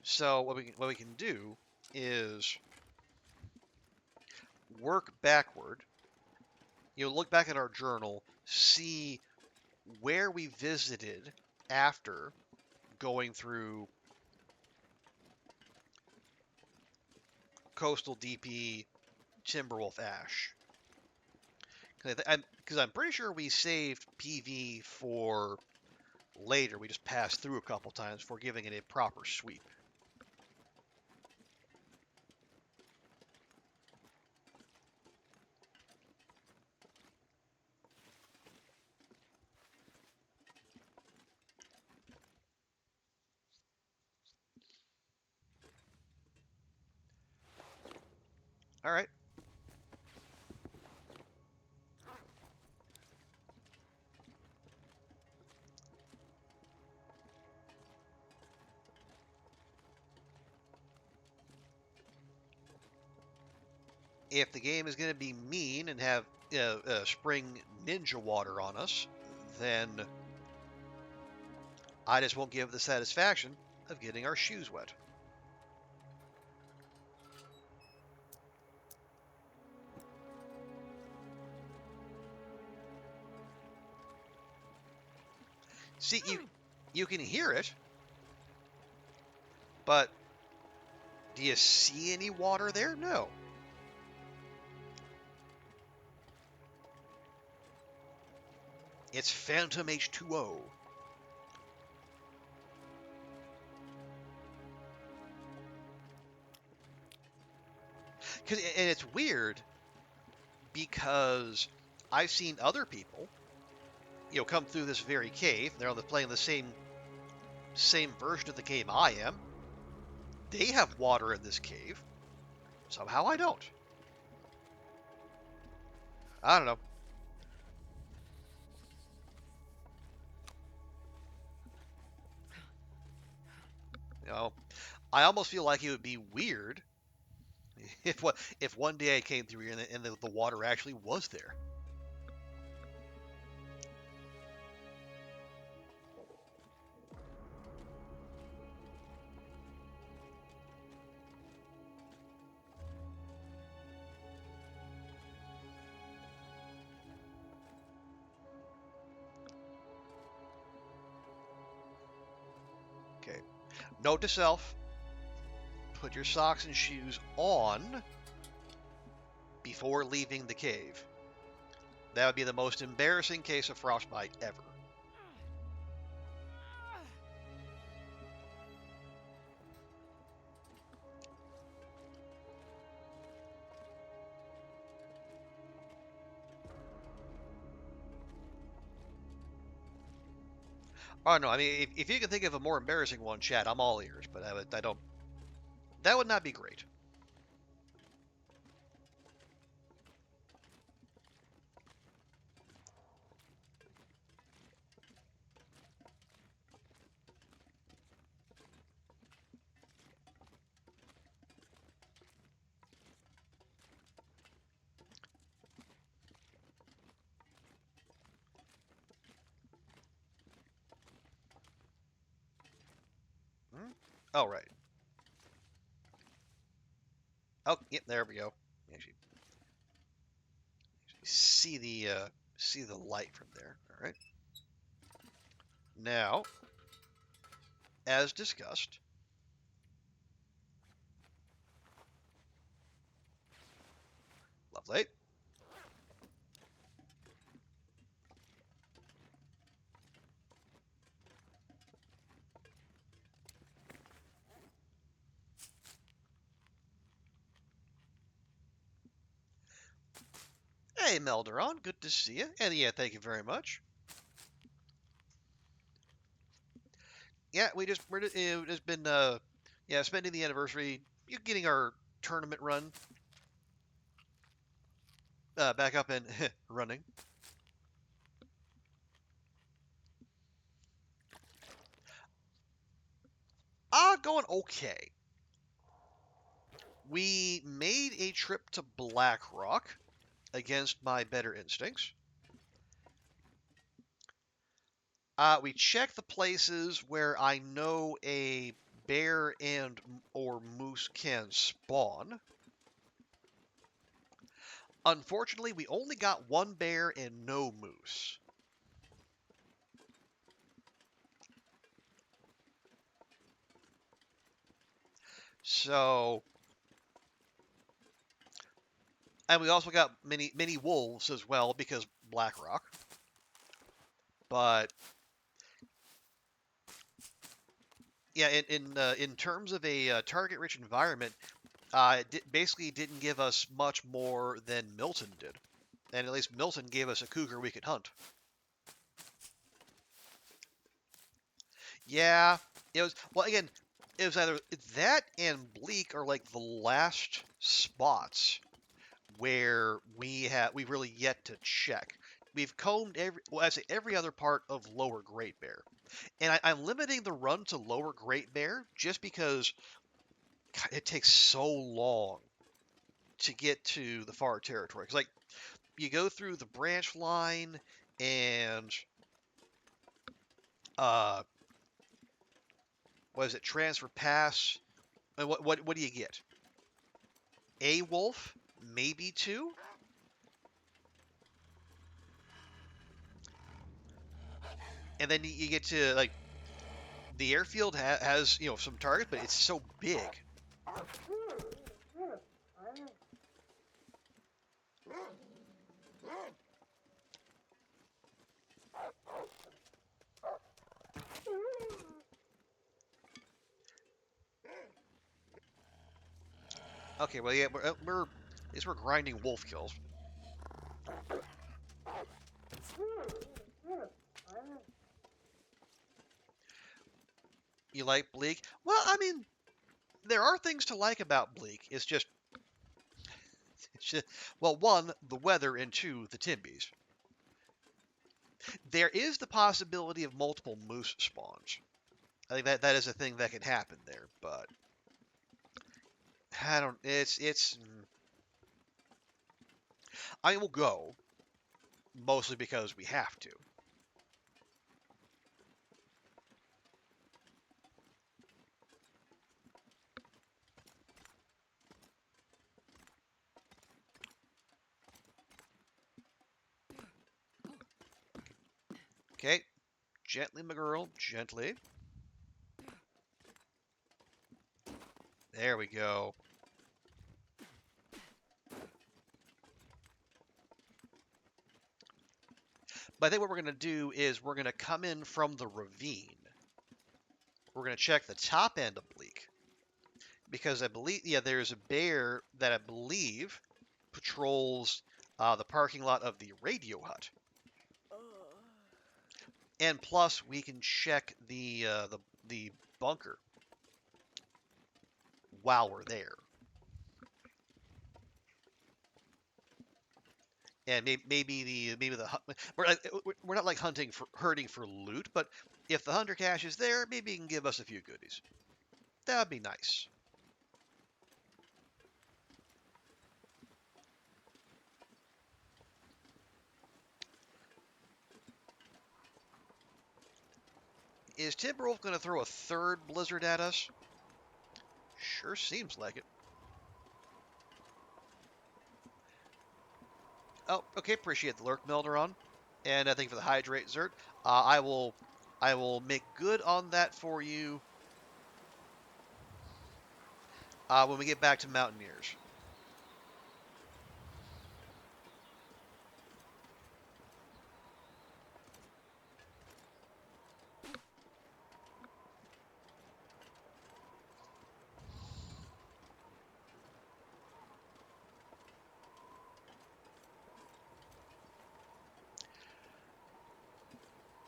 Speaker 1: So what we can do is work backward. Look back at our journal, see where we visited after going through Coastal DP Timberwolf Ash. Because I'm pretty sure we saved PV for later. We just passed through a couple times before giving it a proper sweep. All right. If the game is going to be mean and have spring ninja water on us, then I just won't give the satisfaction of getting our shoes wet. See, you can hear it, but do you see any water there? No. It's Phantom H2O. And it's weird because I've seen other people, come through this very cave. They're playing the same version of the game I am. They have water in this cave. Somehow I don't. I don't know. I almost feel like it would be weird if one day I came through here and the water actually was there. Okay. Note to self, put your socks and shoes on before leaving the cave. That would be the most embarrassing case of frostbite ever. Oh no, I mean, if you can think of a more embarrassing one, chat, I'm all ears. But I don't. That would not be great. Hmm? Oh right. Oh, yep. There we go. Actually, see the light from there. All right. Now, as discussed, lovely. Hey, Melderon, good to see you. And yeah, thank you very much. Yeah, we're just been yeah, spending the anniversary, getting our tournament run back up and running. Going okay. We made a trip to Blackrock against my better instincts. We checked the places where I know a bear and or moose can spawn. Unfortunately, we only got one bear and no moose. So, and we also got many wolves as well because Blackrock. But yeah, in terms of a target-rich environment, it basically didn't give us much more than Milton did, and at least Milton gave us a cougar we could hunt. Yeah, it was well again. It was either that and Bleak are like the last spots where we really yet to check. We've combed I say every other part of Lower Great Bear, and I'm limiting the run to Lower Great Bear just because God, it takes so long to get to the far territory. 'Cause like you go through the branch line and uh, what is it? Transfer Pass. And what do you get? A wolf, maybe two. And then you get to like the airfield has some targets, but it's so big. Okay, well yeah, at least we're grinding wolf kills. You like Bleak? Well, I mean, there are things to like about Bleak. It's just well, one, the weather, and two, the Timbies. There is the possibility of multiple moose spawns. I think that is a thing that can happen there, but I don't. It's. I will go mostly because we have to. Okay, gently, my girl, gently. There we go. But I think what we're going to do is we're going to come in from the ravine. We're going to check the top end of Bleak. Because I believe, yeah, there's a bear that I believe patrols the parking lot of the radio hut. And plus, we can check the bunker while we're there. And maybe the we're not like hurting for loot, but if the hunter cache is there, maybe he can give us a few goodies. That would be nice. Is Timberwolf going to throw a third blizzard at us? Sure seems like it. Oh, okay. Appreciate the lurk, Melderon, and I think for the hydrate, Zert. I will make good on that for you when we get back to Mountaineers.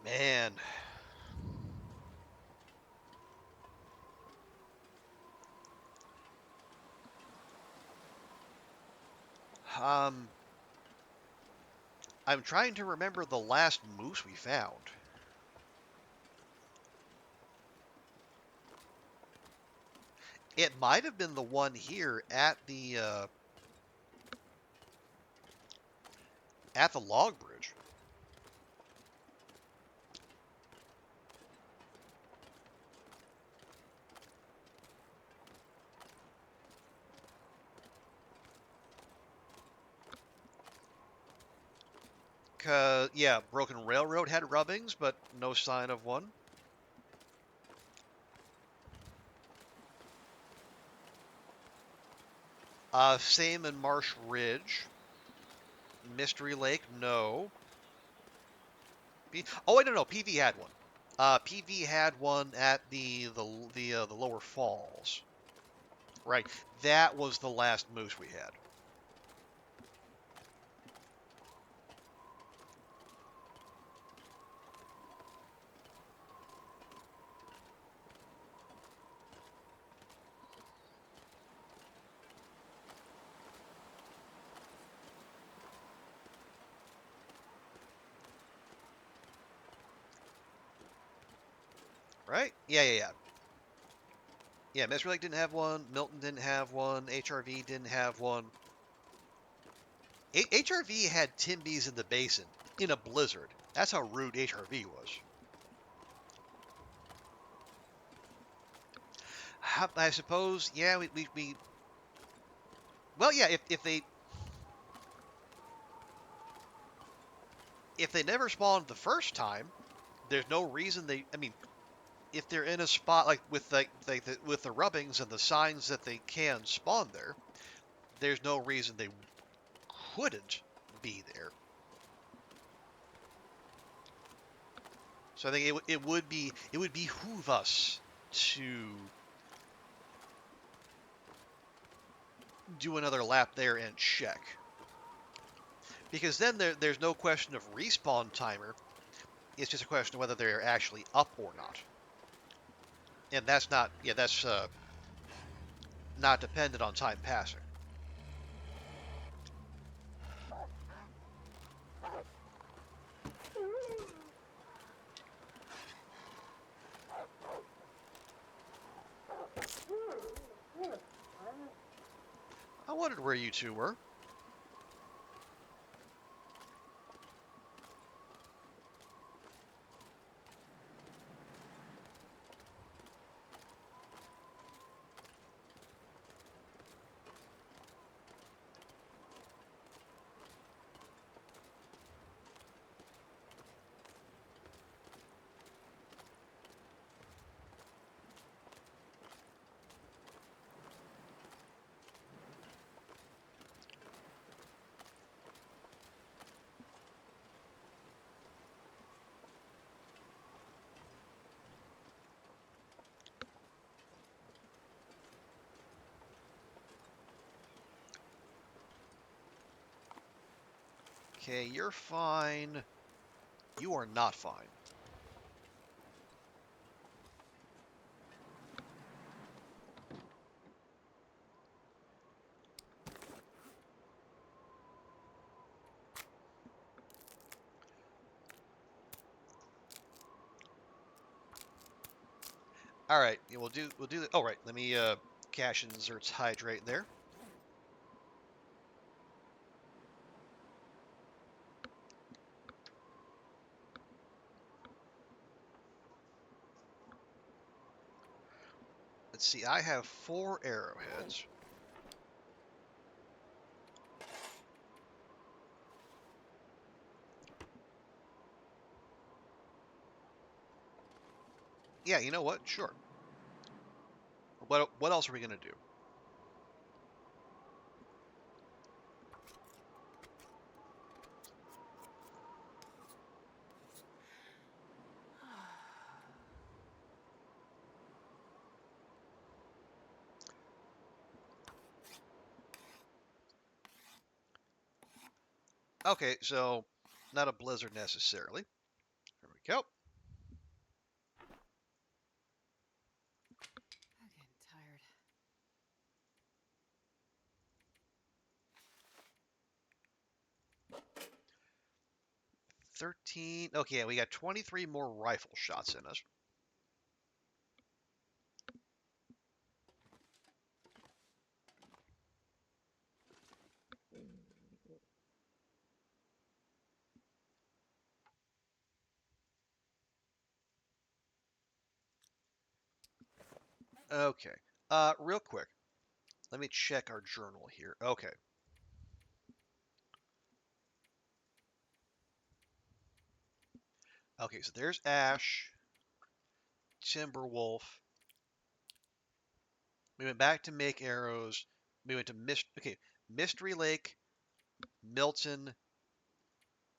Speaker 1: Man. Um, I'm trying to remember the last moose we found. It might have been the one here at the log bridge. Cause yeah, Broken Railroad had rubbings, but no sign of one. Same in Marsh Ridge. Mystery Lake, no. Oh, wait, no. PV had one. PV had one at the lower falls. Right, that was the last moose we had. Right? Yeah. Yeah, Mystery Lake didn't have one. Milton didn't have one. HRV didn't have one. HRV had Timbies in the basin in a blizzard. That's how rude HRV was. I suppose, yeah, we well, yeah, if they never spawned the first time, there's no reason I mean, if they're in a spot like with with the rubbings and the signs that they can spawn there, there's no reason they couldn't be there. So I think it would behoove us to do another lap there and check. Because then there's no question of respawn timer. It's just a question of whether they're actually up or not. And that's not, not dependent on time passing. I wondered where you two were. Okay, you're fine. You are not fine. All right, yeah, we'll do. Oh right, let me cash in Zert's hydrate there. Let's see, I have 4 arrowheads. Yeah, you know what? Sure. What else are we gonna do? Okay, so not a blizzard necessarily. There we go.
Speaker 2: I'm getting tired.
Speaker 1: 13. Okay, we got 23 more rifle shots in us. Okay. Real quick, let me check our journal here. Okay. Okay, so there's Ash, Timberwolf. We went back to make arrows. We went to Mystery Lake, Milton,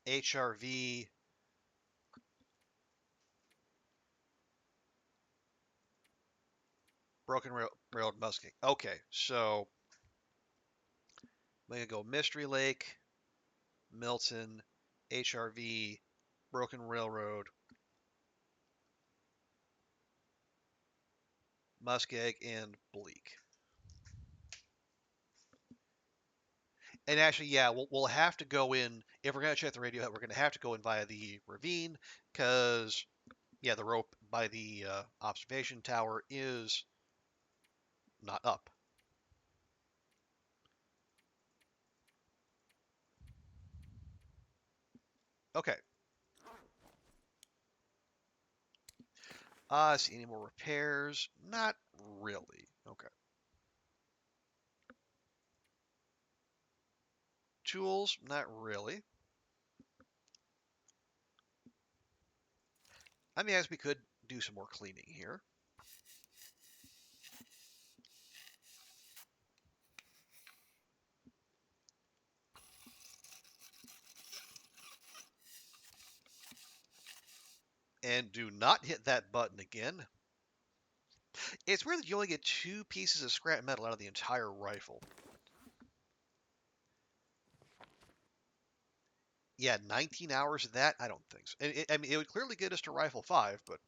Speaker 1: HRV, Broken Railroad Musking. Okay, so we're gonna go Mystery Lake, Milton, HRV, Broken Railroad, Muskeg, and Bleak. And actually, yeah, we'll have to go in if we're gonna check the radio. We're gonna have to go in via the ravine because yeah, the rope by the observation tower is not up. Okay. See any more repairs? Not really. Okay. Tools? Not really. I mean, as we could do some more cleaning here. And do not hit that button again. It's weird that you only get 2 pieces of scrap metal out of the entire rifle. Yeah, 19 hours of that? I don't think so. I mean, it would clearly get us to rifle 5, but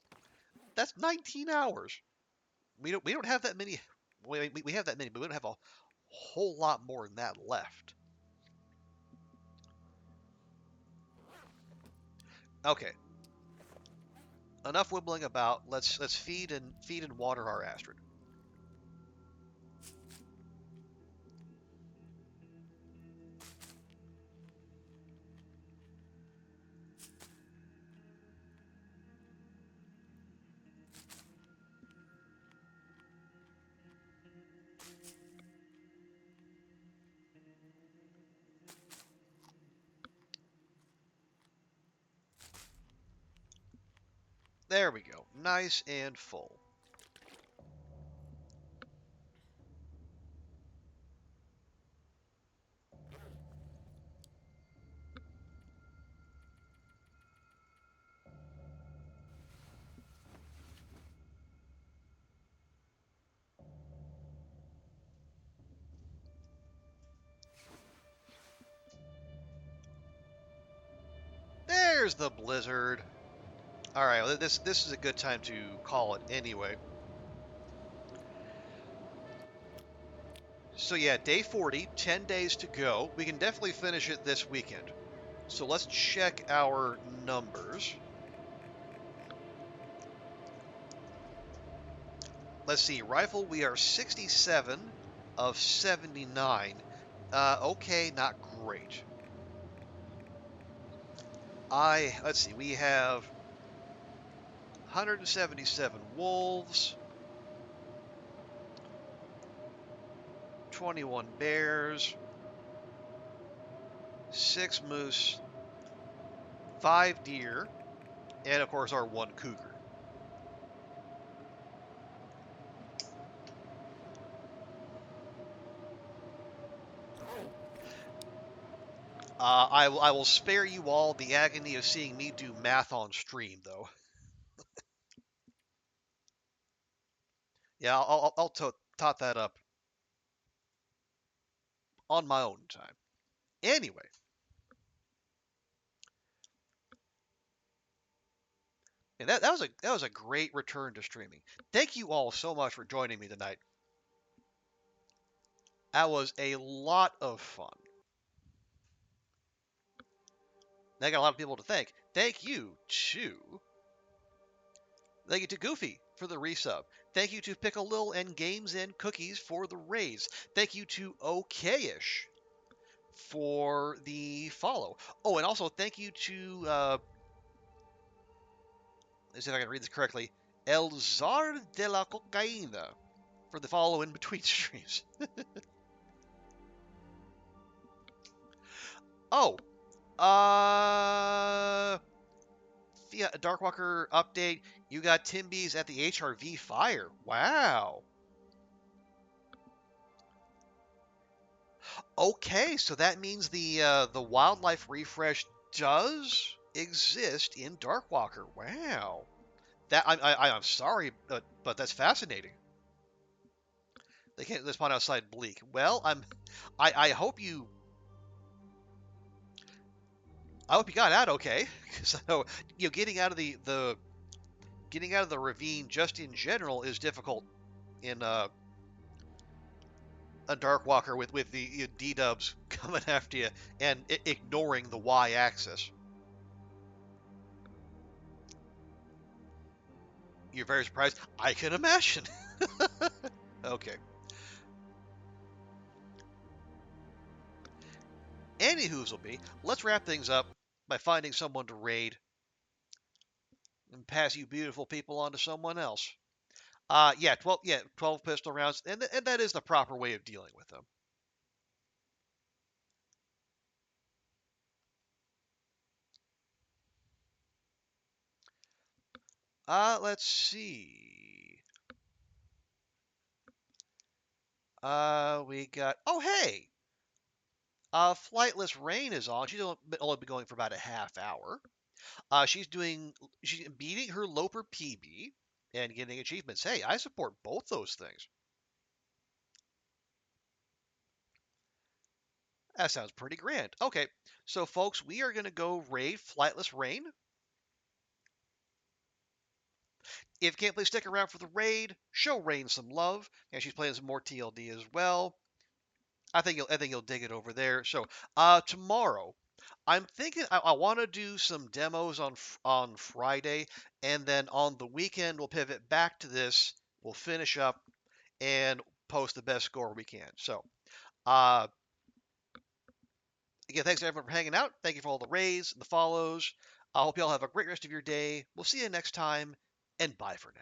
Speaker 1: that's 19 hours. We don't have that many. We have that many, but we don't have a whole lot more than that left. Okay, enough wibbling about. Let's feed and water our Astrid. There we go. Nice and full. there's the blizzard. All right, well, this is a good time to call it anyway. So yeah, day 40, 10 days to go. We can definitely finish it this weekend. So let's check our numbers. Let's see, rifle, we are 67 of 79. Okay, not great. Let's see, we have 177 wolves, 21 bears, 6 moose, 5 deer, and of course our 1 cougar. I will spare you all the agony of seeing me do math on stream, though. Yeah, I'll tot that up on my own time. Anyway, and that was a great return to streaming. Thank you all so much for joining me tonight. That was a lot of fun. I got a lot of people to thank. Thank you to Goofy for the resub. Thank you to Pickle Lil and Games and Cookies for the raise. Thank you to Okayish for the follow. Oh, and also thank you to let's see if I can read this correctly. El Zar de la Cocaína for the follow in between streams. Oh, yeah, Darkwalker update. You got Timbies at the HRV fire. Wow. Okay, so that means the wildlife refresh does exist in Darkwalker. Wow. I'm sorry, but that's fascinating. They can't spawn outside Bleak. Well, I hope you got out okay. Because I know getting out of getting out of the ravine just in general is difficult in a Darkwalker with the D-dubs coming after you and ignoring the Y-axis. You're very surprised. I can imagine. Okay. Anywho's will be. Let's wrap things up by finding someone to raid and pass you beautiful people on to someone else. Yeah, 12 pistol rounds, and that is the proper way of dealing with them. Let's see. We got. Oh, hey. Flightless Rain is on. She's only been going for about a half hour. She's beating her Loper PB and getting achievements. Hey, I support both those things. That sounds pretty grand. Okay, so folks, we are going to go raid Flightless Rain. If you can't please stick around for the raid, show Rain some love, and she's playing some more TLD as well. I think you'll dig it over there. So tomorrow, I'm thinking I want to do some demos on Friday, and then on the weekend we'll pivot back to this. We'll finish up and post the best score we can. So uh, again, thanks everyone for hanging out. Thank you for all the rays, the follows. I hope you all have a great rest of your day. We'll see you next time, and bye for now.